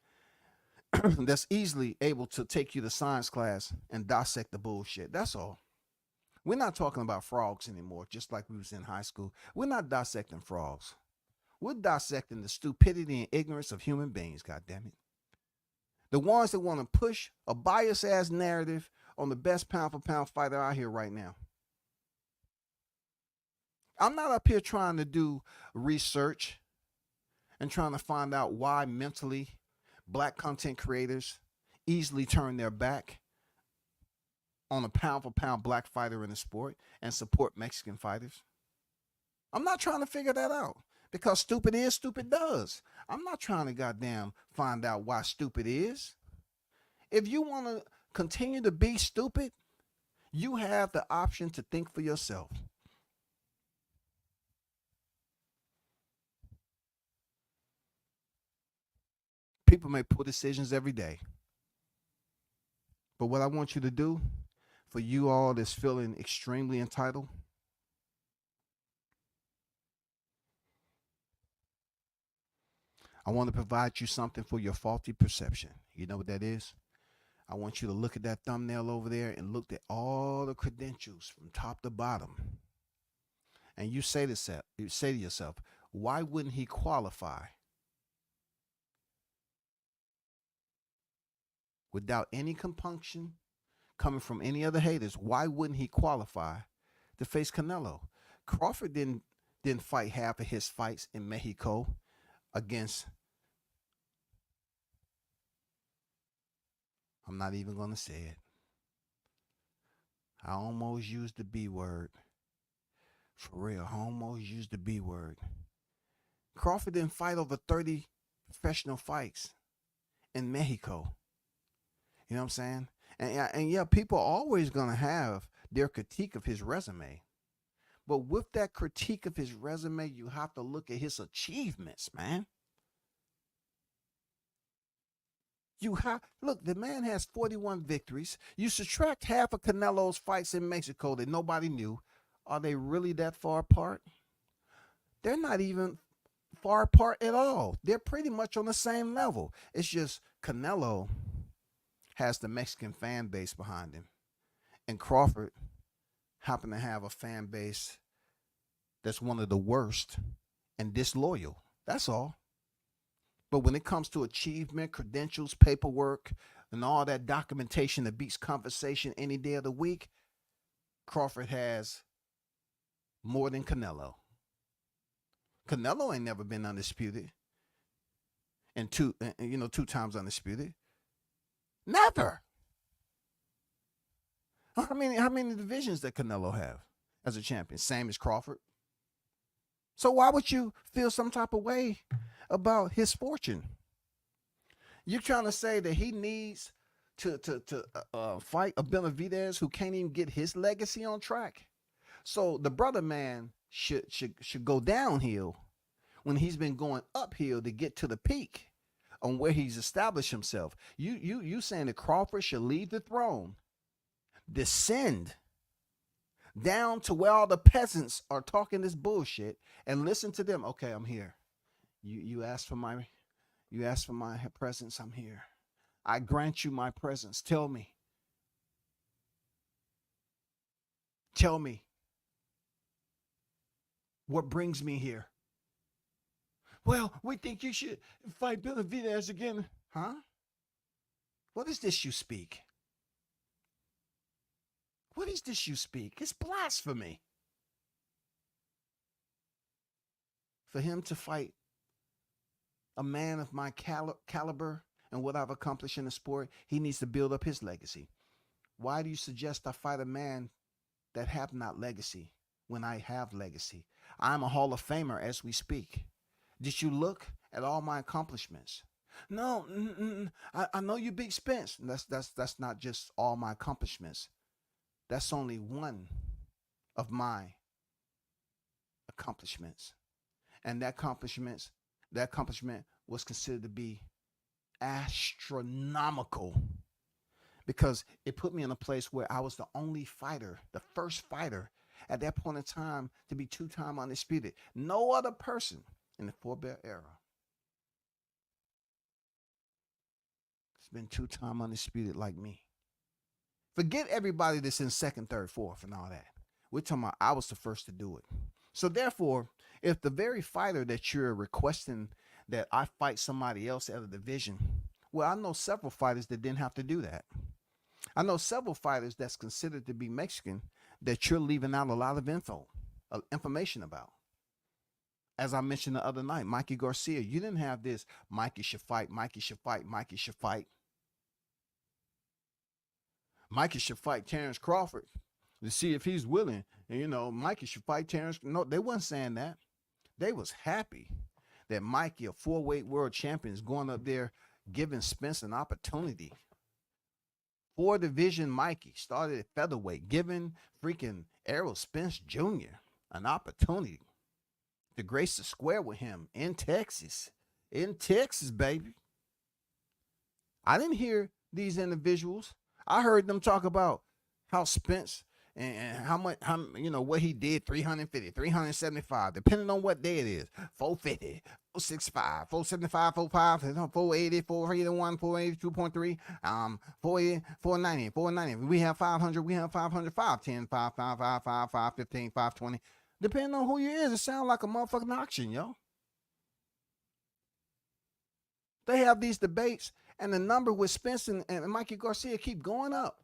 that's easily able to take you to science class and dissect the bullshit. That's all. We're not talking about frogs anymore, just like we was in high school. We're not dissecting frogs. We're dissecting the stupidity and ignorance of human beings, goddammit. The ones that want to push a biased-ass narrative on the best pound-for-pound fighter out here right now. I'm not up here trying to do research and trying to find out why mentally black content creators easily turn their back on a pound-for-pound black fighter in the sport and support Mexican fighters. I'm not trying to figure that out because stupid is, stupid does. I'm not trying to goddamn find out why stupid is. If you want to continue to be stupid, you have the option to think for yourself. People make poor decisions every day. But what I want you to do, for you all that's feeling extremely entitled, I want to provide you something for your faulty perception. You know what that is? I want you to look at that thumbnail over there and look at all the credentials from top to bottom. And you say to yourself, why wouldn't he qualify? Without any compunction coming from any other haters, why wouldn't he qualify to face Canelo? Crawford didn't fight half of his fights in Mexico against, I'm not even going to say it. I almost used the B word. For real, I almost used the B word. Crawford didn't fight over 30 professional fights in Mexico. You know what I'm saying? And yeah, people are always going to have their critique of his resume. But with that critique of his resume, you have to look at his achievements, man. Look, the man has 41 victories. You subtract half of Canelo's fights in Mexico that nobody knew. Are they really that far apart? They're not even far apart at all. They're pretty much on the same level. It's just Canelo has the Mexican fan base behind him. And Crawford happened to have a fan base that's one of the worst and disloyal. That's all. But when it comes to achievement, credentials, paperwork, and all that documentation that beats conversation any day of the week, Crawford has more than Canelo. Canelo ain't never been undisputed. And two times undisputed. Never. How many divisions that Canelo have as a champion? Same as Crawford. So why would you feel some type of way about his fortune? You're trying to say that he needs to fight a Beterbiev who can't even get his legacy on track? So the brother man should go downhill when he's been going uphill to get to the peak on where he's established himself. You saying that Crawford should leave the throne, descend down to where all the peasants are talking this bullshit, and listen to them. Okay, I'm here. You asked for my presence. I'm here. I grant you my presence. Tell me. What brings me here? Well, we think you should fight Beterbiev again. Huh? What is this you speak? What is this you speak? It's blasphemy. For him to fight a man of my caliber and what I've accomplished in the sport, he needs to build up his legacy. Why do you suggest I fight a man that have not legacy when I have legacy? I'm a Hall of Famer as we speak. Did you look at all my accomplishments? No, I know you big Spence. That's not just all my accomplishments. That's only one of my accomplishments. And that accomplishment was considered to be astronomical because it put me in a place where I was the only fighter, the first fighter at that point in time to be two-time undisputed. No other person in the four-belt era has been two-time undisputed like me. Forget everybody that's in second, third, fourth, and all that. We're talking about I was the first to do it. So therefore, if the very fighter that you're requesting that I fight somebody else at a division, well, I know several fighters that didn't have to do that. I know several fighters that's considered to be Mexican that you're leaving out a lot of information about. As I mentioned the other night, Mikey Garcia, you didn't have this, Mikey should fight, Mikey should fight, Mikey should fight. Mikey should fight Terrence Crawford to see if he's willing. And, Mikey should fight Terrence. No, they wasn't saying that. They was happy that Mikey, a four-weight world champion, is going up there giving Spence an opportunity. Four-division Mikey started at featherweight, giving freaking Errol Spence Jr. an opportunity to grace the square with him in Texas. In Texas, baby. I didn't hear these individuals. I heard them talk about how Spence and what he did, 350, 375, depending on what day it is, 450, 465, 475, 45, 480, 481, 482.3, 480, 490, 490. We have 500, we have 500, 510, 555, 515, 520. Depending on who you is, it sounds like a motherfucking auction, yo. They have these debates, and the number with Spence and Mikey Garcia keep going up.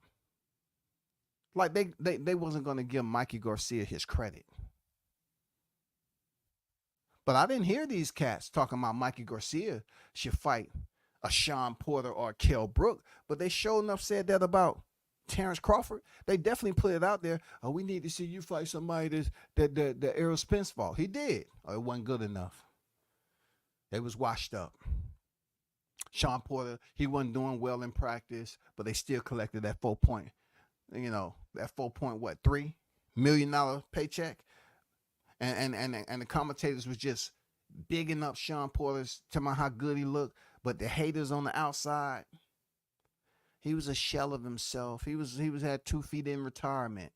Like they wasn't going to give Mikey Garcia his credit. But I didn't hear these cats talking about Mikey Garcia should fight a Sean Porter or a Kell Brook, but they sure enough said that about Terrence Crawford. They definitely put it out there. Oh, we need to see you fight somebody that Errol Spence fought. He did. Oh, it wasn't good enough. They was washed up. Sean Porter, he wasn't doing well in practice, but they still collected that $4.3 million paycheck. And the commentators was just bigging up Sean Porter, telling him how good he looked, but the haters on the outside, he was a shell of himself. He was had 2 feet in retirement.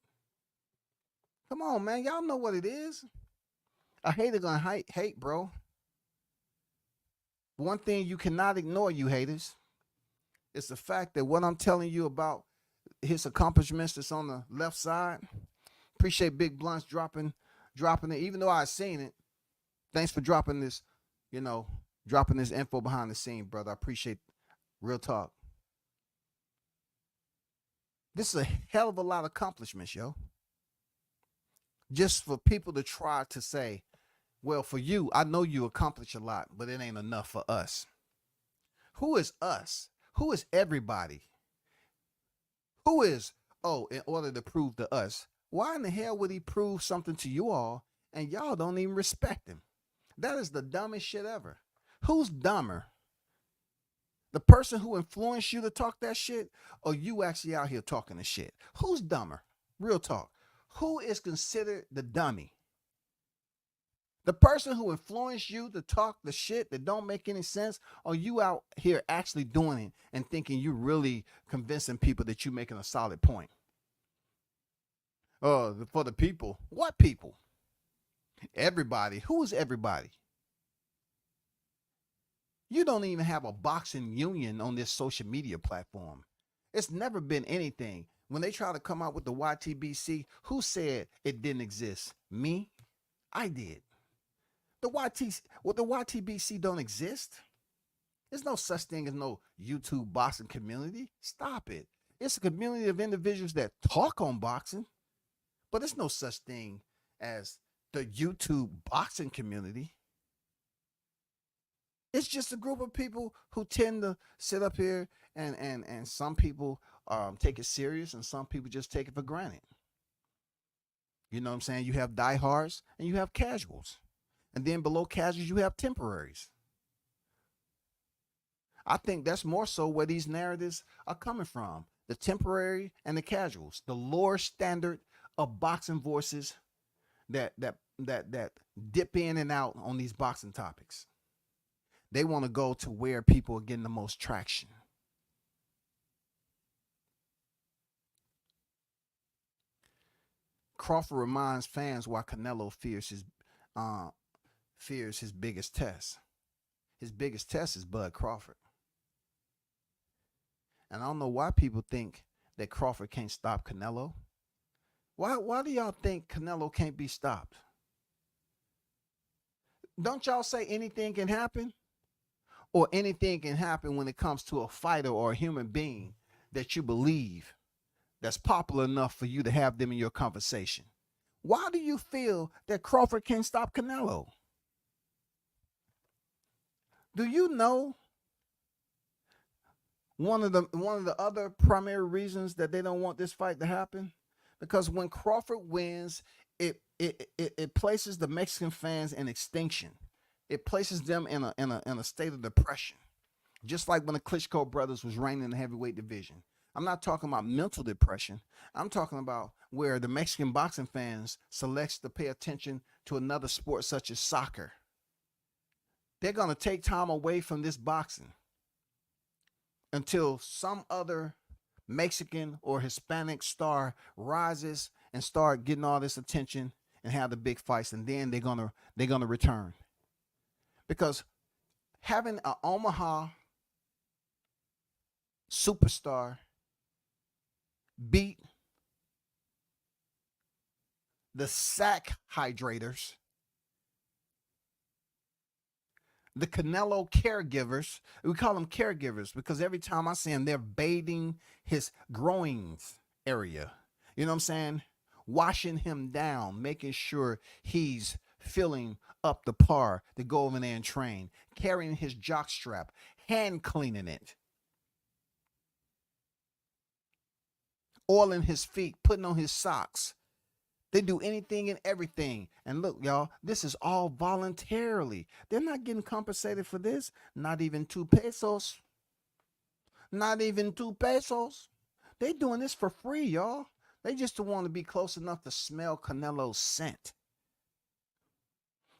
Come on, man. Y'all know what it is. A hater gonna hate, bro. One thing you cannot ignore, you haters, is the fact that what I'm telling you about his accomplishments that's on the left side. Appreciate Big Blunts dropping it, even though I've seen it. Thanks for dropping this, dropping this info behind the scene, brother. I appreciate real talk. This is a hell of a lot of accomplishments, yo. just for people to try to say, well, for you, I know you accomplish a lot, but it ain't enough for us. Who is us? Who is everybody? Who is, oh, in order to prove to us, why in the hell would he prove something to you all and y'all don't even respect him? That is the dumbest shit ever. Who's dumber? The person who influenced you to talk that shit, or you actually out here talking the shit? Who's dumber? Real talk. Who is considered the dummy? The person who influenced you to talk the shit that don't make any sense, or you out here actually doing it and thinking you really convincing people that you're making a solid point? For the people. What people? Everybody. Who is everybody? You don't even have a boxing union on this social media platform. It's never been anything. When they try to come out with the YTBC, who said it didn't exist? Me? I did. The YTBC don't exist. There's no such thing as no YouTube boxing community. Stop it. It's a community of individuals that talk on boxing, but there's no such thing as the YouTube boxing community. It's just a group of people who tend to sit up here and some people take it serious and some people just take it for granted. You know what I'm saying? You have diehards and you have casuals. And then below casuals, you have temporaries. I think that's more so where these narratives are coming from. The temporary and the casuals. The lower standard of boxing voices that dip in and out on these boxing topics. They want to go to where people are getting the most traction. Crawford reminds fans why Canelo fears his biggest test. His biggest test is Bud Crawford. And I don't know why people think that Crawford can't stop Canelo. Why do y'all think Canelo can't be stopped? Don't y'all say anything can happen? Or anything can happen when it comes to a fighter or a human being that you believe that's popular enough for you to have them in your conversation. Why do you feel that Crawford can't stop Canelo? Do you know one of the other primary reasons that they don't want this fight to happen? Because when Crawford wins, it places the Mexican fans in extinction. It places them in a state of depression, just like when the Klitschko brothers was reigning in the heavyweight division. I'm not talking about mental depression. I'm talking about where the Mexican boxing fans selects to pay attention to another sport such as soccer. They're going to take time away from this boxing until some other Mexican or Hispanic star rises and start getting all this attention and have the big fights, and then they're gonna return. Because having an Omaha superstar beat the sack hydrators, the Canelo caregivers, we call them caregivers because every time I see them, they're bathing his groins area. You know what I'm saying? Washing him down, making sure he's filling up the par to go over there and train, carrying his jock strap, hand cleaning it, oiling his feet, putting on his socks. They do anything and everything. And look, y'all, this is all voluntarily. They're not getting compensated for this. Not even 2 pesos. Not even 2 pesos. They doing this for free, y'all. They just want to be close enough to smell Canelo's scent.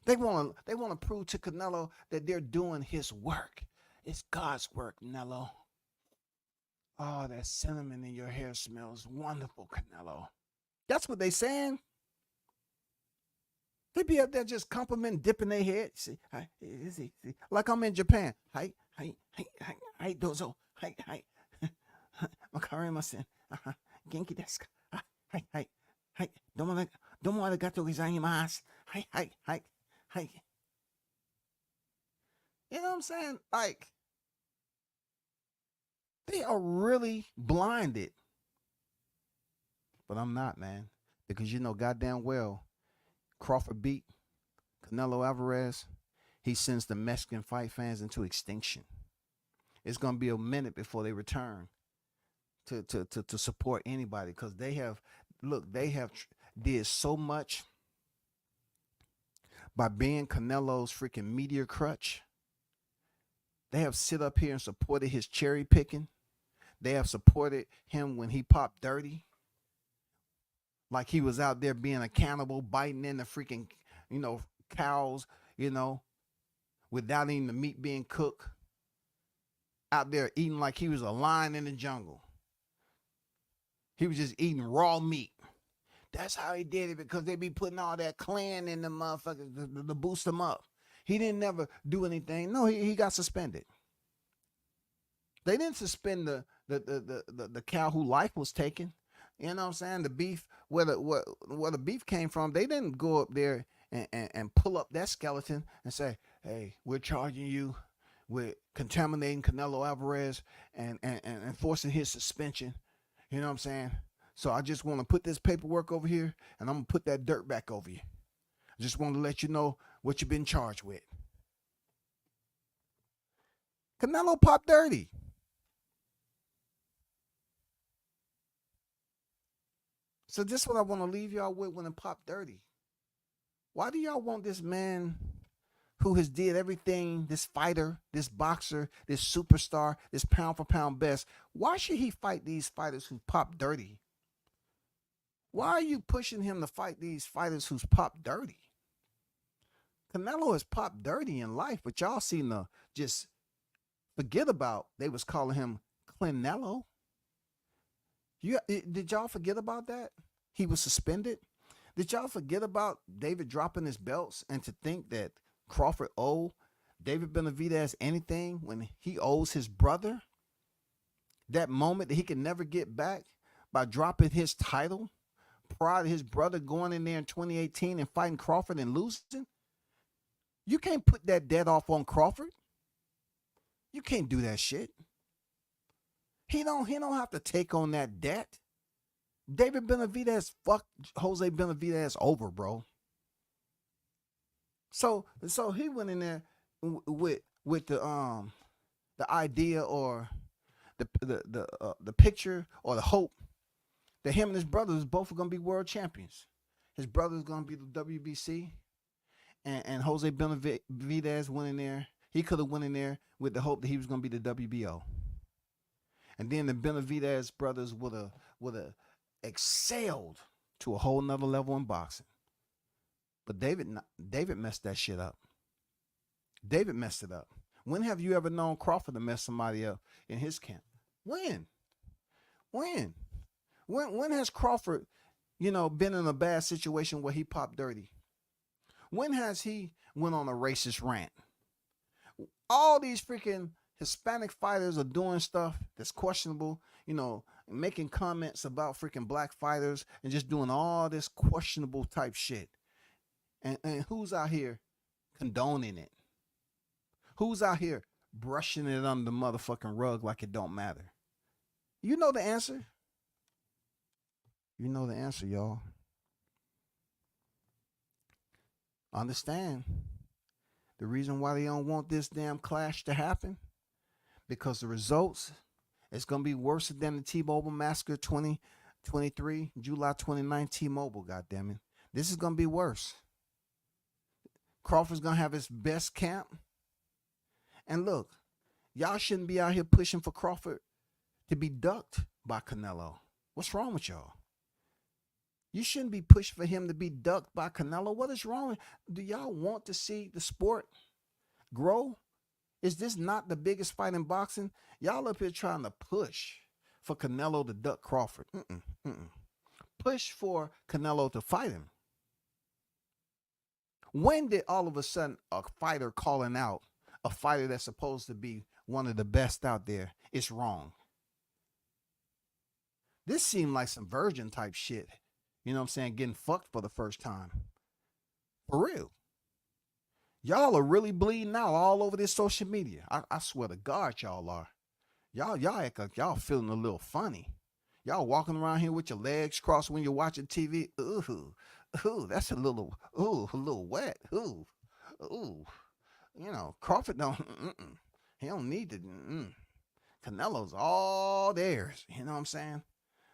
They want to prove to Canelo that they're doing his work. It's God's work, Canelo. Oh, that cinnamon in your hair smells wonderful, Canelo. That's what they saying. They be up there just complimenting, dipping their head. See, like I'm in Japan. Hi, dozo. Hi. Makarimasen. Genki desu ka? Hi. Domo arigatou gozaimasu. Hi. You know what I'm saying? Like, they are really blinded. But I'm not, man. Because you know goddamn well Crawford beat Canelo Alvarez, he sends the Mexican fight fans into extinction. It's going to be a minute before they return to support anybody, because they have did so much by being Canelo's freaking media crutch. They have sit up here and supported his cherry picking. They have supported him when he popped dirty, like he was out there being a cannibal, biting in the freaking, cows, without even the meat being cooked. Out there eating like he was a lion in the jungle. He was just eating raw meat. That's how he did it, because they be putting all that clan in the motherfuckers to boost him up. He didn't never do anything. No, he got suspended. They didn't suspend the cow whose life was taken. You know what I'm saying? The beef, where the beef came from, they didn't go up there and pull up that skeleton and say, hey, we're charging you with contaminating Canelo Alvarez and enforcing his suspension. You know what I'm saying? So I just want to put this paperwork over here, and I'm going to put that dirt back over you. I just want to let you know what you've been charged with. Canelo popped dirty. So this is what I want to leave y'all with when it popped dirty. Why do y'all want this man who has did everything, this fighter, this boxer, this superstar, this pound for pound best, why should he fight these fighters who pop dirty? Why are you pushing him to fight these fighters who's popped dirty? Canelo has popped dirty in life, but y'all seem to just forget about they was calling him Canelo. Did y'all forget about that? He was suspended. Did y'all forget about David dropping his belts and to think that Crawford owed David Benavidez anything when he owes his brother that moment that he can never get back by dropping his title prior to his brother going in there in 2018 and fighting Crawford and losing? You can't put that debt off on Crawford. You can't do that shit. He don't have to take on that debt. David Benavidez fucked Jose Benavidez over, bro. So he went in there with the idea or the picture or the hope that him and his brothers both are gonna be world champions. His brother's gonna be the WBC, and Jose Benavidez went in there. He could have went in there with the hope that he was gonna be the WBO. And then the Benavidez brothers would have excelled to a whole nother level in boxing. But David messed that shit up. David messed it up. When have you ever known Crawford to mess somebody up in his camp? When has Crawford, been in a bad situation where he popped dirty? When has he went on a racist rant? All these freaking Hispanic fighters are doing stuff that's questionable, making comments about freaking black fighters and just doing all this questionable type shit. And who's out here condoning it? Who's out here brushing it under the motherfucking rug like it don't matter? You know the answer. You know the answer, y'all. Understand the reason why they don't want this damn clash to happen? Because the results is going to be worse than the T-Mobile Massacre 2023, July 29th T-Mobile, goddammit. This is going to be worse. Crawford's going to have his best camp. And look, y'all shouldn't be out here pushing for Crawford to be ducked by Canelo. What's wrong with y'all? You shouldn't be pushing for him to be ducked by Canelo. What is wrong? Do y'all want to see the sport grow? Is this not the biggest fight in boxing? Y'all up here trying to push for Canelo to duck Crawford. Push for Canelo to fight him. When did all of a sudden a fighter calling out a fighter that's supposed to be one of the best out there, it's wrong? This seemed like some virgin type shit. You know what I'm saying? Getting fucked for the first time. For real. Y'all are really bleeding out all over this social media. I swear to God, y'all are. Y'all act like y'all feeling a little funny. Y'all walking around here with your legs crossed when you're watching TV. Ooh, Ooh, that's a little wet. Ooh. Crawford don't. He don't need to. Canelo's all theirs. You know what I'm saying?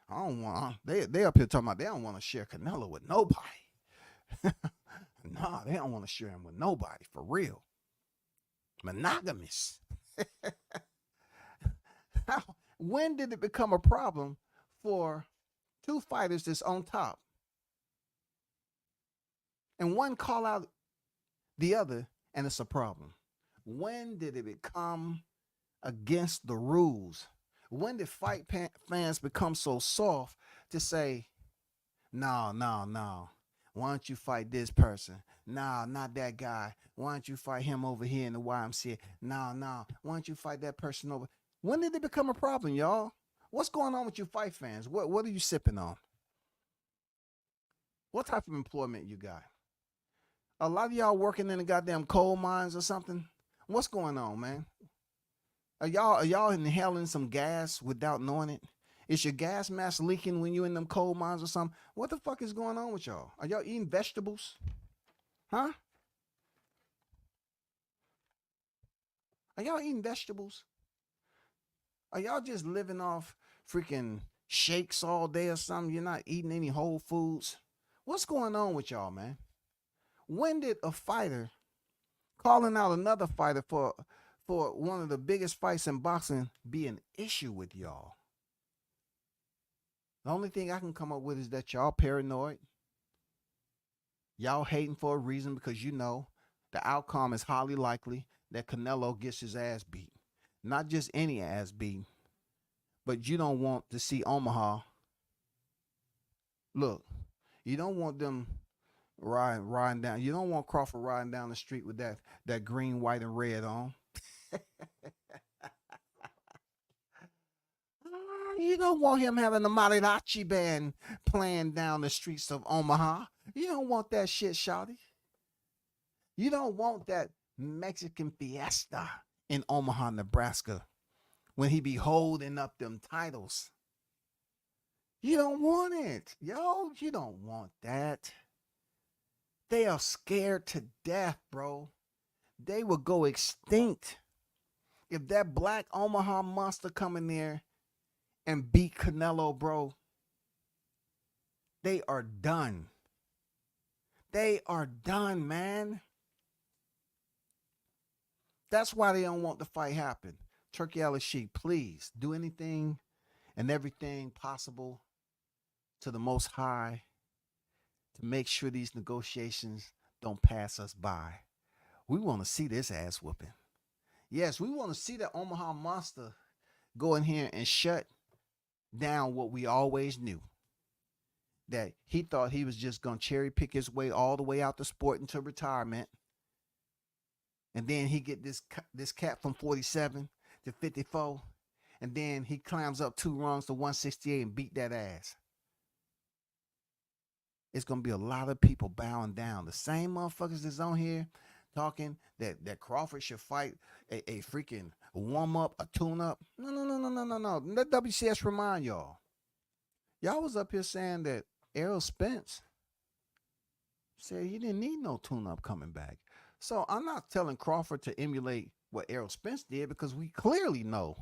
I don't want. They up here talking about they don't want to share Canelo with nobody. Nah, they don't want to share him with nobody for real. Monogamous. When did it become a problem for two fighters that's on top and one call out the other and it's a problem? When did it become against the rules? When did fans become so soft to say, no, no, no, why don't you fight this person? No, not that guy. Why don't you fight him over here in the YMCA? No, no, why don't you fight that person over? When did it become a problem, y'all? What's going on with you fight fans? What are you sipping on? What type of employment you got? A lot of y'all working in the goddamn coal mines or something? What's going on, man? Are y'all inhaling some gas without knowing it? Is your gas mask leaking when you're in them coal mines or something? What the fuck is going on with y'all? Are y'all eating vegetables? Huh? Are y'all eating vegetables? Are y'all just living off freaking shakes all day or something? You're not eating any whole foods? What's going on with y'all, man? When did a fighter calling out another fighter for one of the biggest fights in boxing be an issue with y'all? The only thing I can come up with is that y'all paranoid. Y'all hating for a reason because you know the outcome is highly likely that Canelo gets his ass beat. Not just any ass beat, but you don't want to see Omaha. Look, you don't want them riding down. You don't want Crawford riding down the street with that green, white, and red on. You don't want him having the mariachi band playing down the streets of Omaha. You don't want that shit, shawty. You don't want that Mexican fiesta in Omaha, Nebraska when he be holding up them titles. You don't want it. Yo, you don't want that. They are scared to death, bro. They will go extinct if that black Omaha monster come in there and beat Canelo, bro. They are done. They are done, man. That's why they don't want the fight happen. Turkey Al-Sheikh, please do anything and everything possible to the Most High to make sure these negotiations don't pass us by. We want to see this ass whooping. Yes, we want to see the Omaha monster go in here and shut down what we always knew. That he thought he was just going to cherry pick his way all the way out the sport into retirement. And then he get this cat from 47 to 54. And then he climbs up 2 rungs to 168 and beat that ass. It's going to be a lot of people bowing down. The same motherfuckers that's on here talking that Crawford should fight a freaking warm-up, a tune-up. No. Let WCS remind y'all. Y'all was up here saying that Errol Spence said he didn't need no tune-up coming back. So I'm not telling Crawford to emulate what Errol Spence did because we clearly know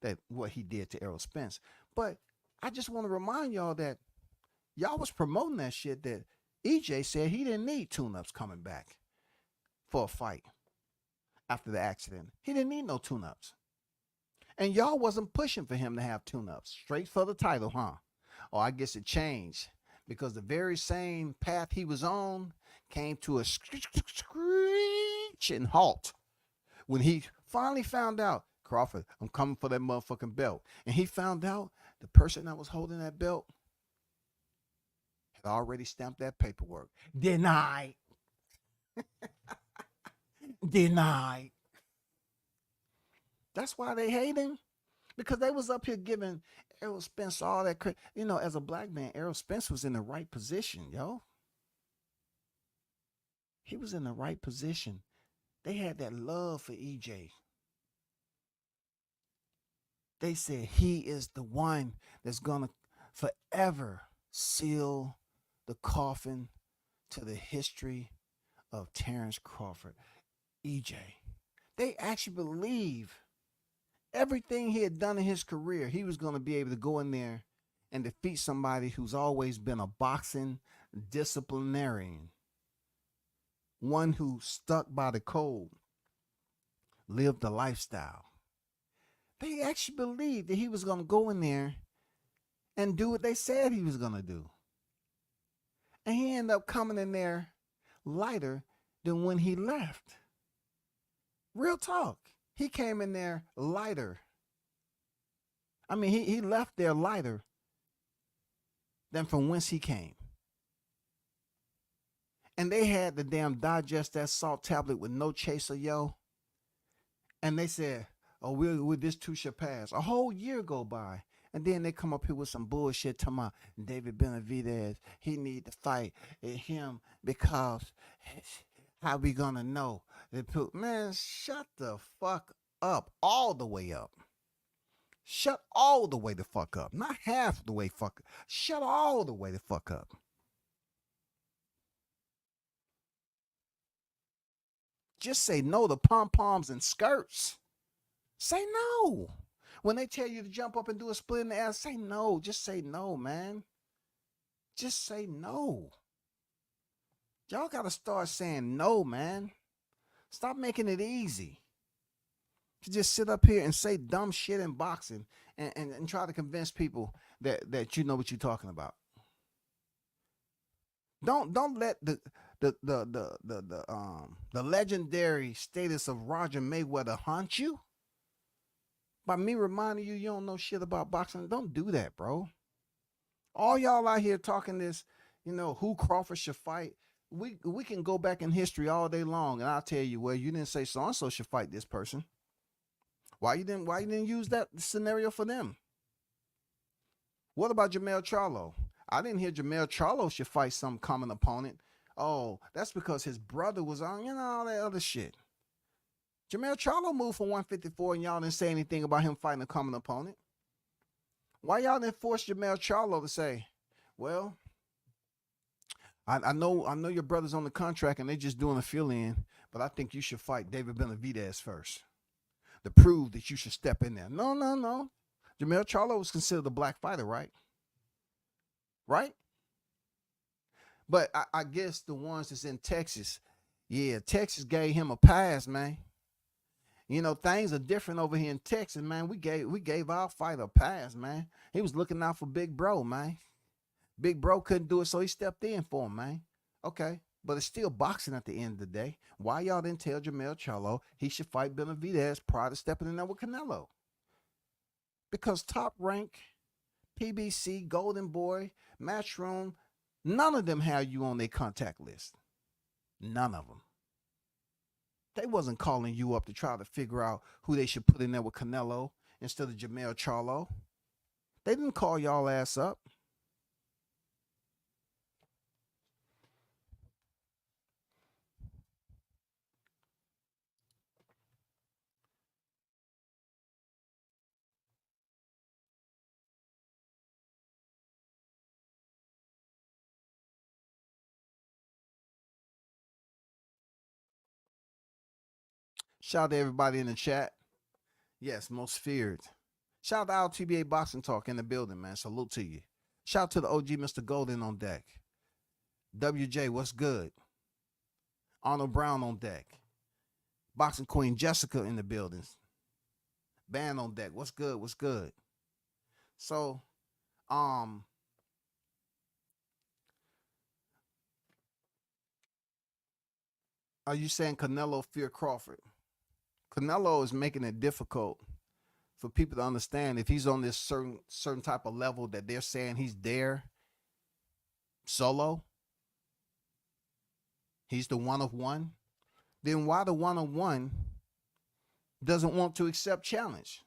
that what he did to Errol Spence. But I just want to remind y'all that y'all was promoting that shit that EJ said he didn't need tune-ups coming back for a fight after the accident. He didn't need no tune-ups. And y'all wasn't pushing for him to have tune-ups. Straight for the title, huh? Or I guess it changed because the very same path he was on came to a screeching halt when he finally found out, Crawford, I'm coming for that motherfucking belt. And he found out the person that was holding that belt had already stamped that paperwork. Denied. Denied. That's why they hate him. Because they was up here giving Errol Spence all that credit. You know, as a black man, Errol Spence was in the right position, yo. He was in the right position. They had that love for EJ. They said he is the one that's going to forever seal the coffin to the history of Terrence Crawford. EJ. They actually believe everything he had done in his career, he was going to be able to go in there and defeat somebody who's always been a boxing disciplinarian, one who stuck by the code, lived the lifestyle. They actually believed that he was going to go in there and do what they said he was going to do. And he ended up coming in there lighter than when he left. Real talk. He came in there lighter. I mean, he left there lighter than from whence he came. And they had to damn digest that salt tablet with no chaser, yo. And they said, oh, this too shall pass. A whole year go by. And then they come up here with some bullshit talking about David Benavidez. He need to fight him because how we gonna know? Man, shut the fuck up. All the way up. Shut all the way the fuck up. Not half the way fuck up. Shut all the way the fuck up. Just say no to pom-poms and skirts. Say no. When they tell you to jump up and do a split in the air, say no. Just say no, man. Just say no. Y'all got to start saying no, man. Stop making it easy. To just sit up here and say dumb shit in boxing and try to convince people that you know what you're talking about. Don't let the legendary status of Roger Mayweather haunt you. By me reminding you don't know shit about boxing, don't do that, bro. All y'all out here talking this, who Crawford should fight. We can go back in history all day long, and I'll tell you, well, you didn't say so and so should fight this person. Why you didn't use that scenario for them? What about Jermell Charlo? I didn't hear Jermell Charlo should fight some common opponent. Oh, that's because his brother was on, all that other shit. Jermell Charlo moved for 154 and y'all didn't say anything about him fighting a common opponent. Why y'all didn't force Jermell Charlo to say, well, I know your brother's on the contract and they just doing a fill-in, but I think you should fight David Benavidez first to prove that you should step in there. No. Jermell Charlo was considered a black fighter, right? Right? But I guess the ones that's in Texas, yeah, Texas gave him a pass, man. Things are different over here in Texas, man. We gave our fighter a pass, man. He was looking out for Big Bro, man. Big Bro couldn't do it, so he stepped in for him, man. Okay, but it's still boxing at the end of the day. Why y'all didn't tell Jermell Charlo he should fight Benavidez prior to stepping in there with Canelo? Because Top Rank, PBC, Golden Boy, Matchroom, none of them have you on their contact list. None of them. They wasn't calling you up to try to figure out who they should put in there with Canelo instead of Jermell Charlo. They didn't call y'all ass up. Shout out to everybody in the chat. Yes, most feared. Shout out to LTBA Boxing Talk in the building, man. Salute to you. Shout out to the OG Mr. Golden on deck. WJ, what's good? Arnold Brown on deck. Boxing Queen Jessica in the buildings. Band on deck. What's good? What's good? So, are you saying Canelo fear Crawford? Canelo is making it difficult for people to understand if he's on this certain type of level that they're saying he's there solo. He's the one of one. Then why the one of one doesn't want to accept challenge?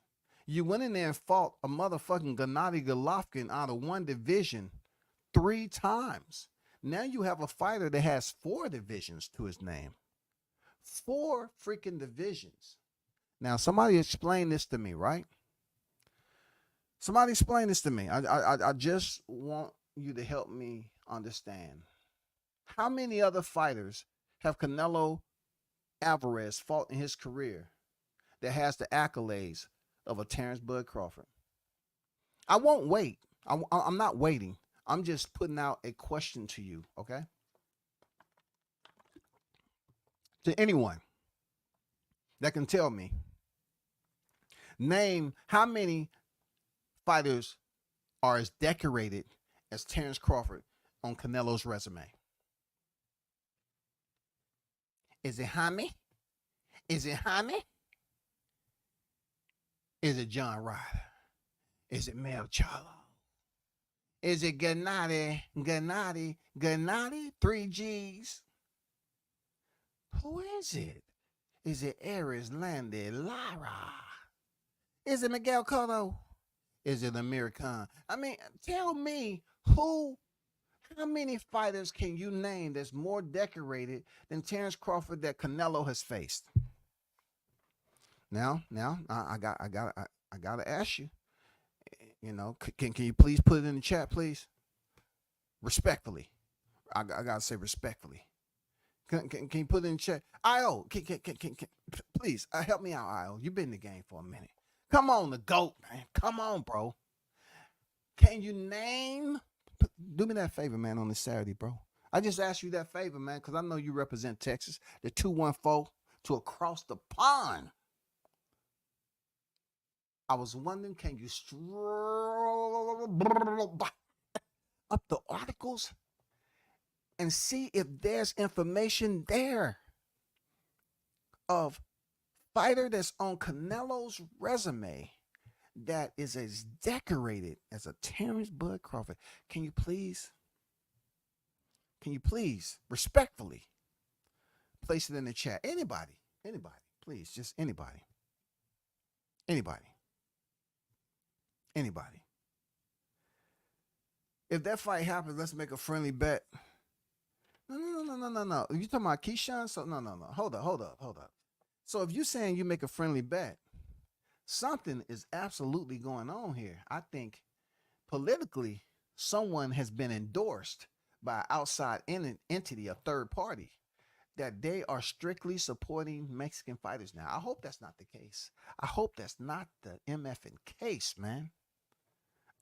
You went in there and fought a motherfucking Gennady Golovkin out of one division 3 times. Now you have a fighter that has 4 divisions to his name. 4 freaking divisions. Now, somebody explain this to me, right? Somebody explain this to me. I just want you to help me understand. How many other fighters have Canelo Alvarez fought in his career that has the accolades of a Terrence Bud Crawford? I won't wait. I'm not waiting. I'm just putting out a question to you, okay? To anyone that can tell me, name how many fighters are as decorated as Terrence Crawford on Canelo's resume. Is it Jaime? Is it Jaime? Is it John Ryder? Is it Mel Charlo? Is it Gennady? 3 G's? Who is it? Is it Aries Landy Lara? Is it Miguel Cotto? Is it Amir Khan? I mean, tell me how many fighters can you name that's more decorated than Terrence Crawford that Canelo has faced? Now, I gotta ask you. You know, can you please put it in the chat, please? Respectfully, I gotta say respectfully. Can you put it in the chat? IO, can please help me out, IO. You've been in the game for a minute. Come on, the GOAT, man. Come on, bro. Can you name? Do me that favor, man, on this Saturday, bro. I just asked you that favor, man, because I know you represent Texas, the 214 to across the pond. I was wondering, can you stroll up the articles and see if there's information there of fighter that's on Canelo's resume that is as decorated as a Terrence Bud Crawford? Can you please respectfully place it in the chat? Anybody, please, just anybody. If that fight happens, let's make a friendly bet. No. You talking about Keyshawn? So no. Hold up. So if you're saying you make a friendly bet, something is absolutely going on here. I think politically, someone has been endorsed by an outside entity, a third party, that they are strictly supporting Mexican fighters now. I hope that's not the case. I hope that's not the MFing case, man.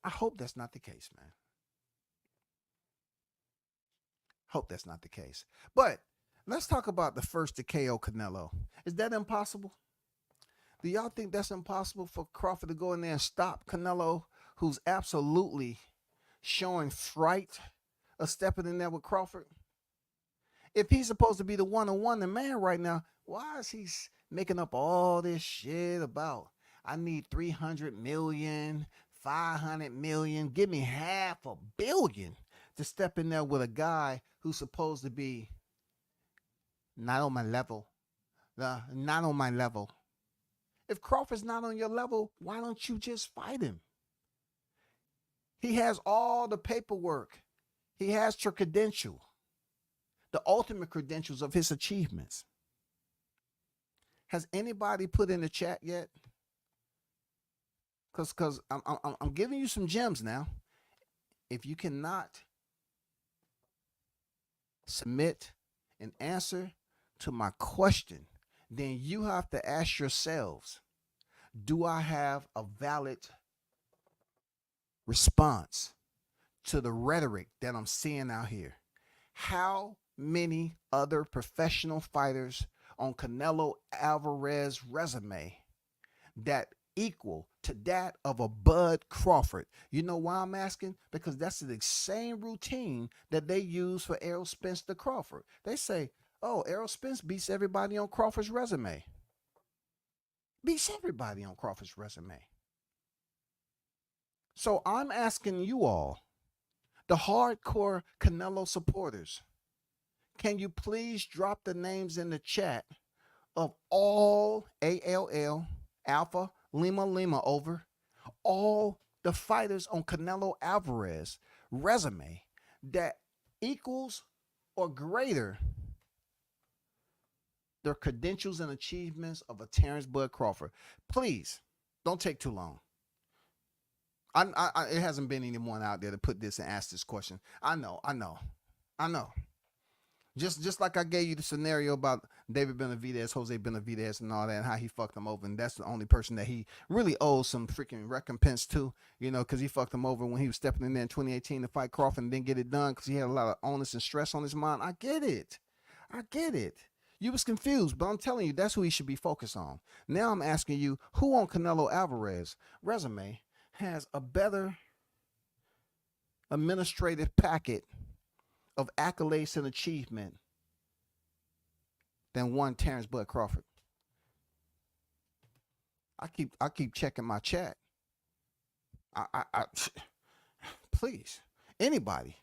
I hope that's not the case, man. Hope that's not the case. But let's talk about the first to KO Canelo. Is that impossible? Do y'all think that's impossible for Crawford to go in there and stop Canelo, who's absolutely showing fright of stepping in there with Crawford? If he's supposed to be the one-on-one, the man right now, why is he making up all this shit about, I need 300 million, 500 million, give me $500 million to step in there with a guy who's supposed to be not on my level. Not on my level. If Crawford's not on your level, why don't you just fight him? He has all the paperwork. He has your credential, the ultimate credentials of his achievements. Has anybody put in the chat yet? Because I'm giving you some gems now. If you cannot submit an answer to my question, then you have to ask yourselves, do I have a valid response to the rhetoric that I'm seeing out here? How many other professional fighters on Canelo Alvarez's resume that equal to that of a Bud Crawford? You know why I'm asking? Because that's the same routine that they use for Errol Spence to Crawford. They say, oh, Errol Spence beats everybody on Crawford's resume. Beats everybody on Crawford's resume. So I'm asking you all, the hardcore Canelo supporters, can you please drop the names in the chat of all ALL, Alpha, Lima over, all the fighters on Canelo Alvarez resume that equals or greater their credentials and achievements of a Terrence Bud Crawford? Please, don't take too long. It hasn't been anyone out there to put this and ask this question. I know. Just like I gave you the scenario about David Benavidez, Jose Benavidez, and all that, and how he fucked him over, and that's the only person that he really owes some freaking recompense to, because he fucked him over when he was stepping in there in 2018 to fight Crawford and didn't get it done because he had a lot of onus and stress on his mind. I get it. You was confused, but I'm telling you, that's who he should be focused on. Now I'm asking you, who on Canelo Alvarez resume has a better administrative packet of accolades and achievement than one Terrence Bud Crawford? I keep checking my chat. I please, anybody.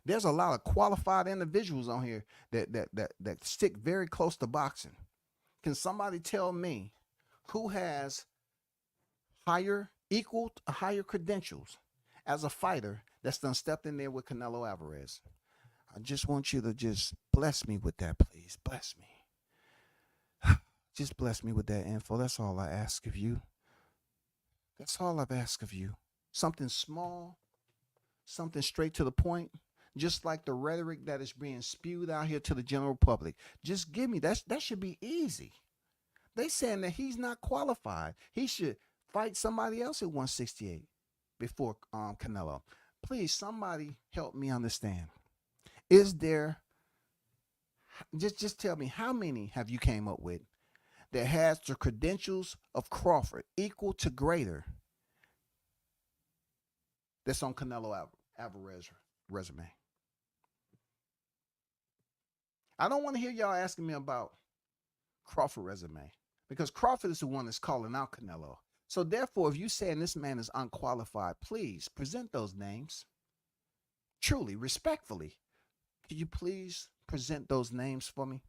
There's a lot of qualified individuals on here that stick very close to boxing. Can somebody tell me who has higher credentials as a fighter that's done stepped in there with Canelo Alvarez? I just want you to just bless me with that, please. Bless me. Just bless me with that info. That's all I ask of you. That's all I've asked of you. Something small, something straight to the point, just like the rhetoric that is being spewed out here to the general public. Just give me that. That should be easy. They saying that he's not qualified. He should fight somebody else at 168 before Canelo. Please, somebody help me understand. Is there, just tell me, how many have you came up with that has the credentials of Crawford equal to greater that's on Canelo Alvarez resume? I don't want to hear y'all asking me about Crawford resume because Crawford is the one that's calling out Canelo. So therefore, if you saying this man is unqualified, please present those names. Truly, respectfully. Could you please present those names for me?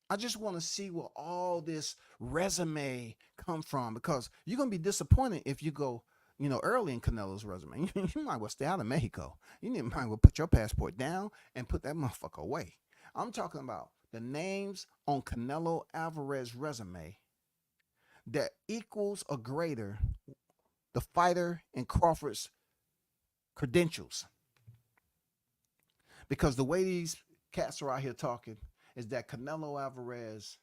I just want to see where all this resume come from, because you're going to be disappointed if you go, early in Canelo's resume. You might well stay out of Mexico. You might well put your passport down and put that motherfucker away. I'm talking about the names on Canelo Alvarez resume that equals or greater the fighter in Crawford's credentials. Because the way these cats are out here talking is that Canelo Alvarez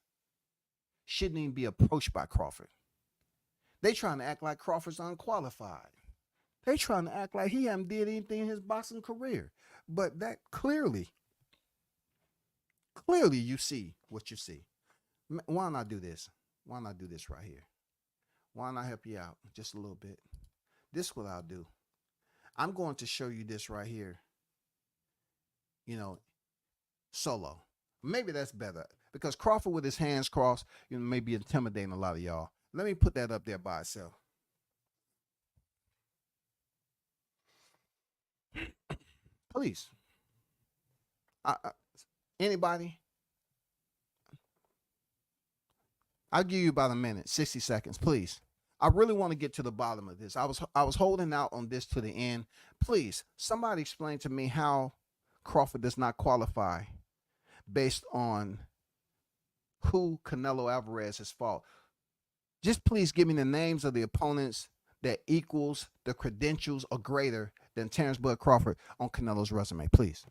shouldn't even be approached by Crawford. They trying to act like Crawford's unqualified. They trying to act like he haven't did anything in his boxing career. But that clearly you see what you see. Why not do this? Why not do this right here? Why not help you out just a little bit? This is what I'll do. I'm going to show you this right here. Solo. Maybe that's better, because Crawford with his hands crossed, may be intimidating a lot of y'all. Let me put that up there by itself. Please. Anybody? I'll give you about a minute, 60 seconds, please. I really want to get to the bottom of this. I was holding out on this to the end. Please, somebody explain to me how Crawford does not qualify based on who Canelo Alvarez has fought. Just please give me the names of the opponents that equals the credentials or greater than Terrence Bud Crawford on Canelo's resume, please.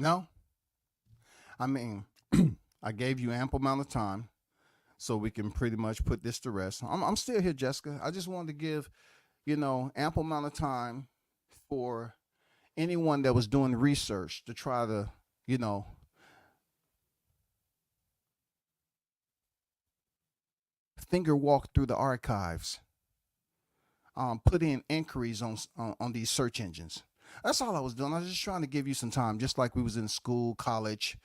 No, I mean, I gave you ample amount of time so we can pretty much put this to rest. I'm still here, Jessica. I just wanted to give, ample amount of time for anyone that was doing research to try to, you know, finger walk through the archives, put in inquiries on these search engines. That's all I was doing. I was just trying to give you some time, just like we was in school, college,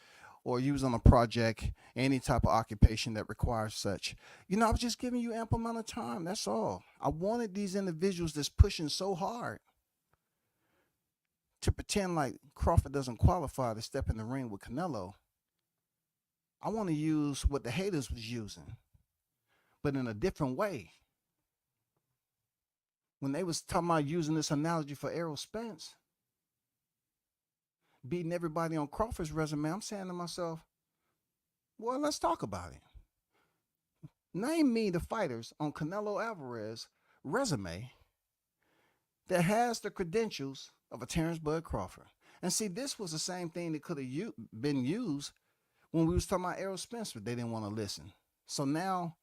or you was on a project, any type of occupation that requires such. I was just giving you ample amount of time. That's all. I wanted these individuals that's pushing so hard to pretend like Crawford doesn't qualify to step in the ring with Canelo. I want to use what the haters was using, but in a different way. When they was talking about using this analogy for Errol Spence, beating everybody on Crawford's resume, I'm saying to myself, well, let's talk about it. Name me the fighters on Canelo Alvarez's resume that has the credentials of a Terrence Bud Crawford. And see, this was the same thing that could have been used when we was talking about Errol Spence, but they didn't want to listen. So now,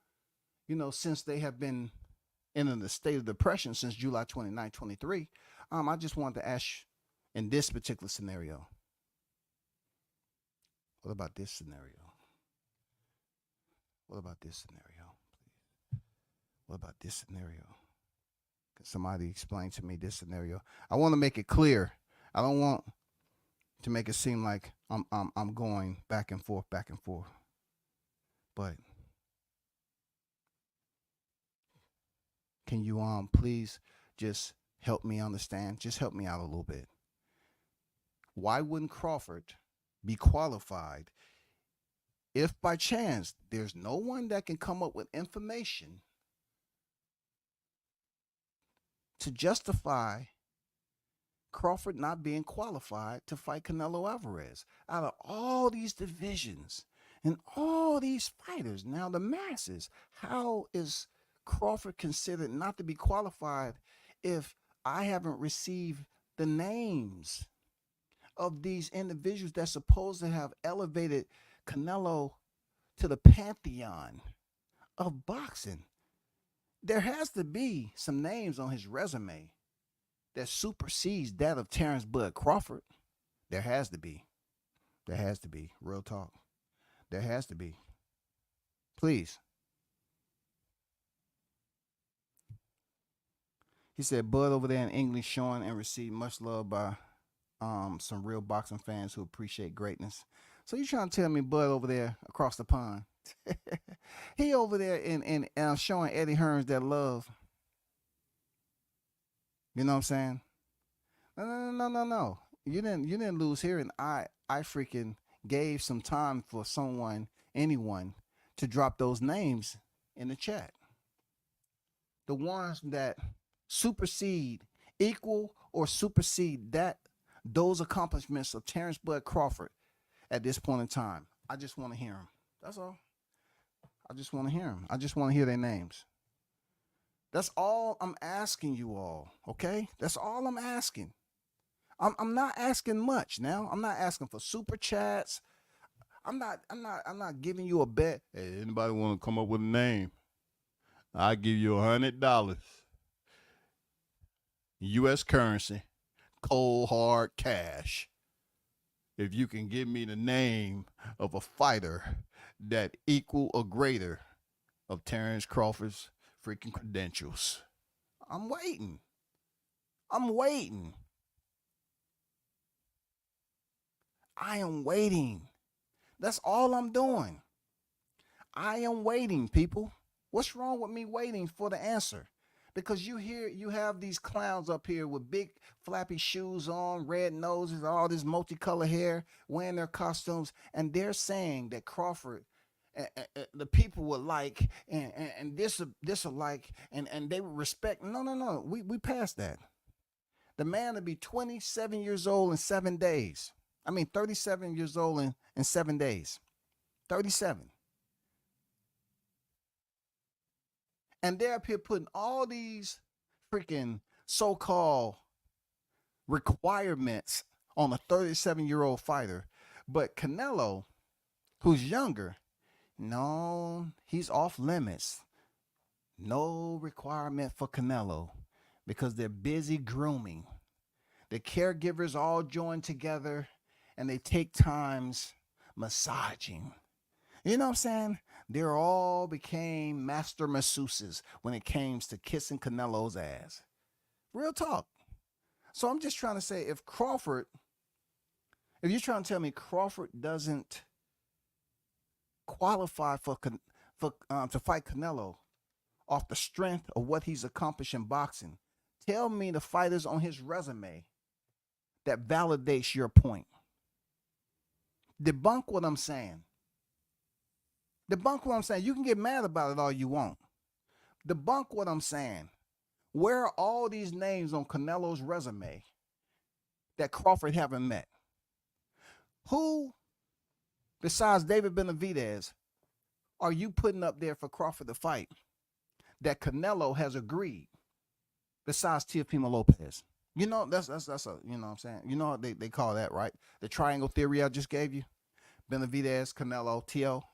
since they have been in a state of depression since July 29, 23, I just wanted to ask in this particular scenario, what about this scenario? What about this scenario? What about this scenario? Can somebody explain to me this scenario? I want to make it clear. I don't want to make it seem like I'm going back and forth. But can you please just help me understand? Just help me out a little bit. Why wouldn't Crawford be qualified if by chance there's no one that can come up with information to justify Crawford not being qualified to fight Canelo Alvarez? Out of all these divisions and all these fighters, now the masses, how is Crawford considered not to be qualified if I haven't received the names of these individuals that's supposed to have elevated Canelo to the pantheon of boxing? There has to be some names on his resume that supersedes that of Terrence Bud Crawford. There has to be. There has to be. Real talk. There has to be. Please. He said, Bud over there in English showing and received much love by some real boxing fans who appreciate greatness. So you trying to tell me Bud over there across the pond, he over there in showing Eddie Hearns that love. You know what I'm saying? No. You didn't lose here, and I freaking gave some time for anyone, to drop those names in the chat. The ones that equal or supersede those accomplishments of Terrence Bud Crawford at this point in time. I just want to hear them. That's all. I just want to hear them. I just want to hear their names. That's all I'm asking you all, okay? That's all I'm asking. I'm not asking much now. I'm not asking for super chats. I'm not giving you a bet. Hey, anybody want to come up with a name? I'll give you $100. U.S. currency, cold hard cash. If you can give me the name of a fighter that equal or greater of Terrence Crawford's freaking credentials. I'm waiting. I am waiting. That's all I'm doing. I am waiting, people. What's wrong with me waiting for the answer? Because you have these clowns up here with big flappy shoes on, red noses, all this multicolored hair, wearing their costumes, and they're saying that Crawford, the people would like, and this will like, and they would respect. No. We passed that. The man to be 27 years old in 7 days. 37 years old in 7 days. 37. And they're up here putting all these freaking so-called requirements on a 37-year-old fighter. But Canelo, who's younger, no, he's off limits. No requirement for Canelo because they're busy grooming. The caregivers all join together and they take times massaging. You know what I'm saying? They all became master masseuses when it came to kissing Canelo's ass. Real talk. So I'm just trying to say, if you're trying to tell me Crawford doesn't qualify to fight Canelo off the strength of what he's accomplished in boxing, tell me the fighters on his resume that validates your point. Debunk what I'm saying. Debunk what I'm saying. You can get mad about it all you want. Debunk what I'm saying. Where are all these names on Canelo's resume that Crawford haven't met? Who, besides David Benavidez, are you putting up there for Crawford to fight that Canelo has agreed, besides Teofimo Lopez? You know, that's a, you know what I'm saying? You know what they call that, right? The triangle theory I just gave you. Benavidez, Canelo, Teo.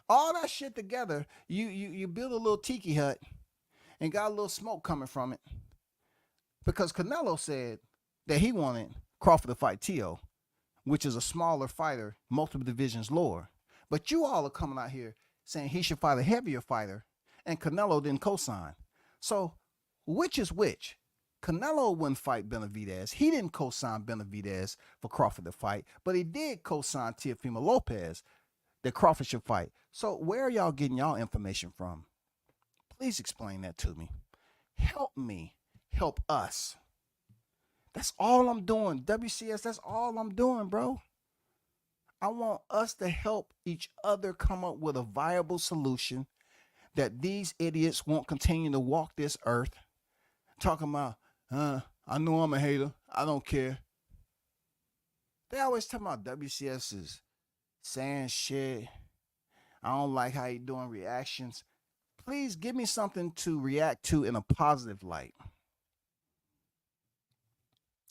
All that shit together, you build a little tiki hut and got a little smoke coming from it. Because Canelo said that he wanted Crawford to fight Teo, which is a smaller fighter, multiple divisions lower. But you all are coming out here saying he should fight a heavier fighter, and Canelo didn't co-sign. So which is which? Canelo wouldn't fight Benavidez. He didn't co-sign Benavidez for Crawford to fight, but he did co-sign Teofimo Lopez that Crawford should fight. So where are y'all getting y'all information from? Please explain that to me. Help me. Help us. That's all I'm doing. WCS, that's all I'm doing, bro. I want us to help each other come up with a viable solution that these idiots won't continue to walk this earth talking about, I know I'm a hater. I don't care. They always talk about WCS is saying shit. I don't like how you doing reactions. Please give me something to react to in a positive light.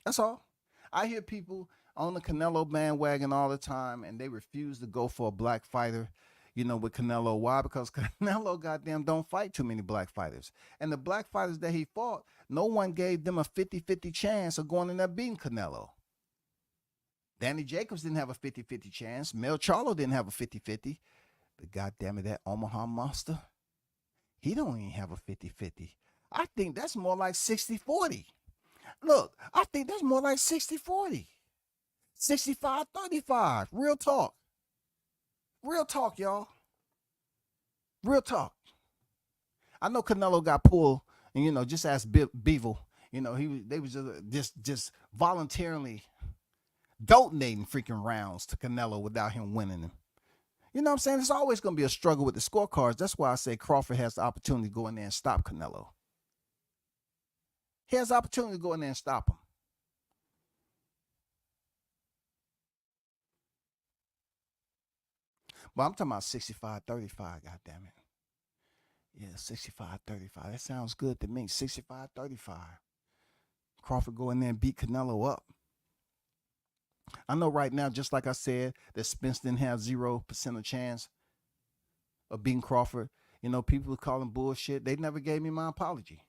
That's all. I hear people on the Canelo bandwagon all the time, and they refuse to go for a black fighter, you know, with Canelo. Why? Because Canelo, goddamn, don't fight too many black fighters. And the black fighters that he fought, no one gave them a 50-50 chance of going in there beating Canelo. Danny Jacobs didn't have a 50-50 chance. Mel Charlo didn't have a 50-50. But goddamn it, that Omaha Monster, he don't even have a 50-50. I think that's more like 60-40. Look, I think that's more like 60-40. 65-35. Real talk. Real talk, y'all. Real talk. I know Canelo got pulled, and, you know, just ask Bivol. You know, they was just voluntarily donating freaking rounds to Canelo without him winning them. You know what I'm saying? It's always going to be a struggle with the scorecards. That's why I say Crawford has the opportunity to go in there and stop Canelo. He has the opportunity to go in there and stop him. But I'm talking about 65-35, goddammit. Yeah, 65-35. That sounds good to me. 65-35. Crawford go in there and beat Canelo up. I know right now, just like I said, that Spence didn't have 0% of chance of beating Crawford. You know, people call him bullshit. They never gave me my apology.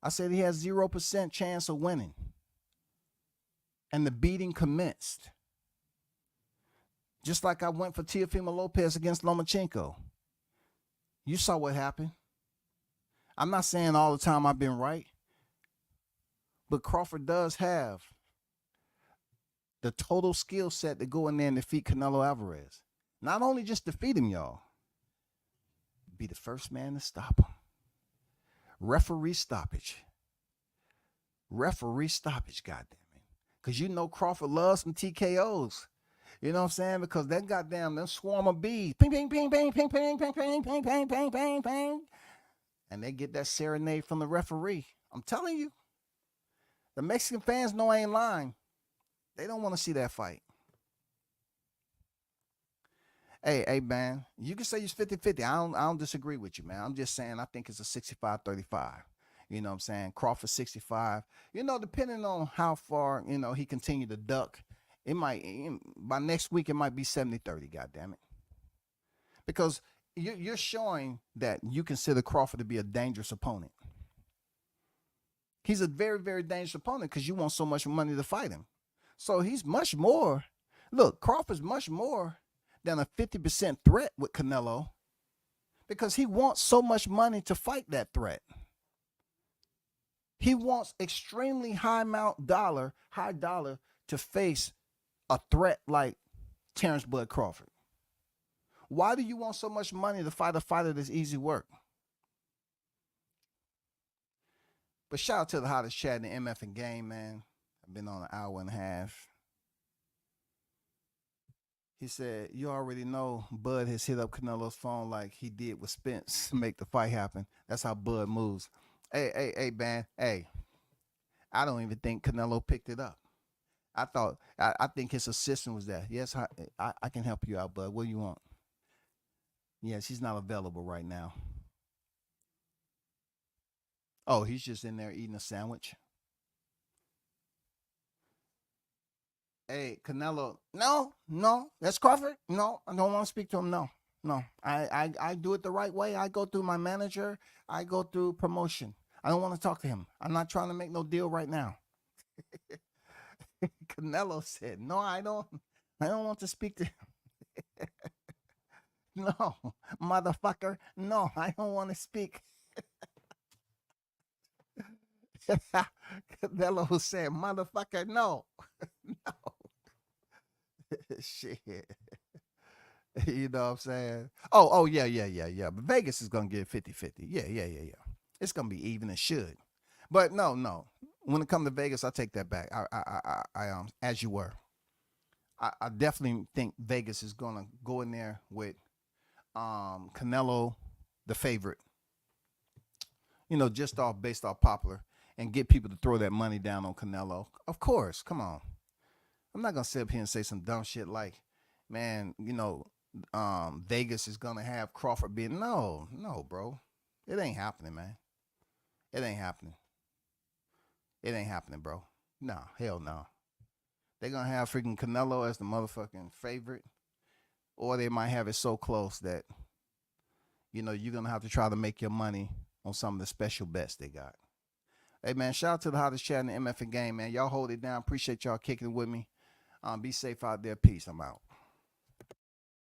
I said he has 0% chance of winning. And the beating commenced. Just like I went for Teofimo Lopez against Lomachenko. You saw what happened. I'm not saying all the time I've been right. But Crawford does have the total skill set to go in there and defeat Canelo Alvarez. Not only just defeat him, y'all. Be the first man to stop him. Referee stoppage. Referee stoppage, goddamn it. Because you know Crawford loves some TKOs. You know what I'm saying? Because that goddamn, them swarm of bees. Ping, ping, ping, ping, ping, ping, ping, ping, ping, ping, ping, ping, ping. And they get that serenade from the referee. I'm telling you. The Mexican fans know I ain't lying. They don't want to see that fight. Hey, man, you can say it's 50-50. I don't disagree with you, man. I'm just saying I think it's a 65-35. You know what I'm saying? Crawford 65. You know, depending on how far, you know, he continued to duck, it might, by next week, it might be 70-30, goddammit. Because you're showing that you consider Crawford to be a dangerous opponent. He's a very, very dangerous opponent because you want so much money to fight him. So he's much more. Look, Crawford's much more than a 50% threat with Canelo because he wants so much money to fight that threat. He wants extremely high dollar to face a threat like Terrence Bud Crawford. Why do you want so much money to fight a fighter that's easy work? But shout out to the hottest chat in the MF and game, man. I've been on an hour and a half. He said, you already know Bud has hit up Canelo's phone like he did with Spence to make the fight happen. That's how Bud moves. Hey, man. Hey, I don't even think Canelo picked it up. I think his assistant was there. Yes, I can help you out, Bud. What do you want? Yeah, she's not available right now. Oh, he's just in there eating a sandwich. Hey, Canelo. No, that's Crawford. No, I don't want to speak to him. No. I do it the right way. I go through my manager. I go through promotion. I don't want to talk to him. I'm not trying to make no deal right now. Canelo said, no, I don't want to speak to him. No, motherfucker. No, I don't want to speak. Canelo said, motherfucker, no. No. Shit. You know what I'm saying? Oh, yeah. But Vegas is going to get 50-50. Yeah. It's going to be even. It should. But no. When it comes to Vegas, I take that back. I as you were. I definitely think Vegas is going to go in there with Canelo, the favorite. You know, just based off popular, and get people to throw that money down on Canelo. Of course, come on. I'm not going to sit up here and say some dumb shit like, man, you know, Vegas is going to have Crawford being, no, bro. It ain't happening, man. It ain't happening. It ain't happening, bro. No, hell no. They're going to have freaking Canelo as the motherfucking favorite, or they might have it so close that, you know, you're going to have to try to make your money on some of the special bets they got. Hey, man, shout out to the hottest chat in the MF and game, man. Y'all hold it down. Appreciate y'all kicking it with me. Be safe out there. Peace. I'm out.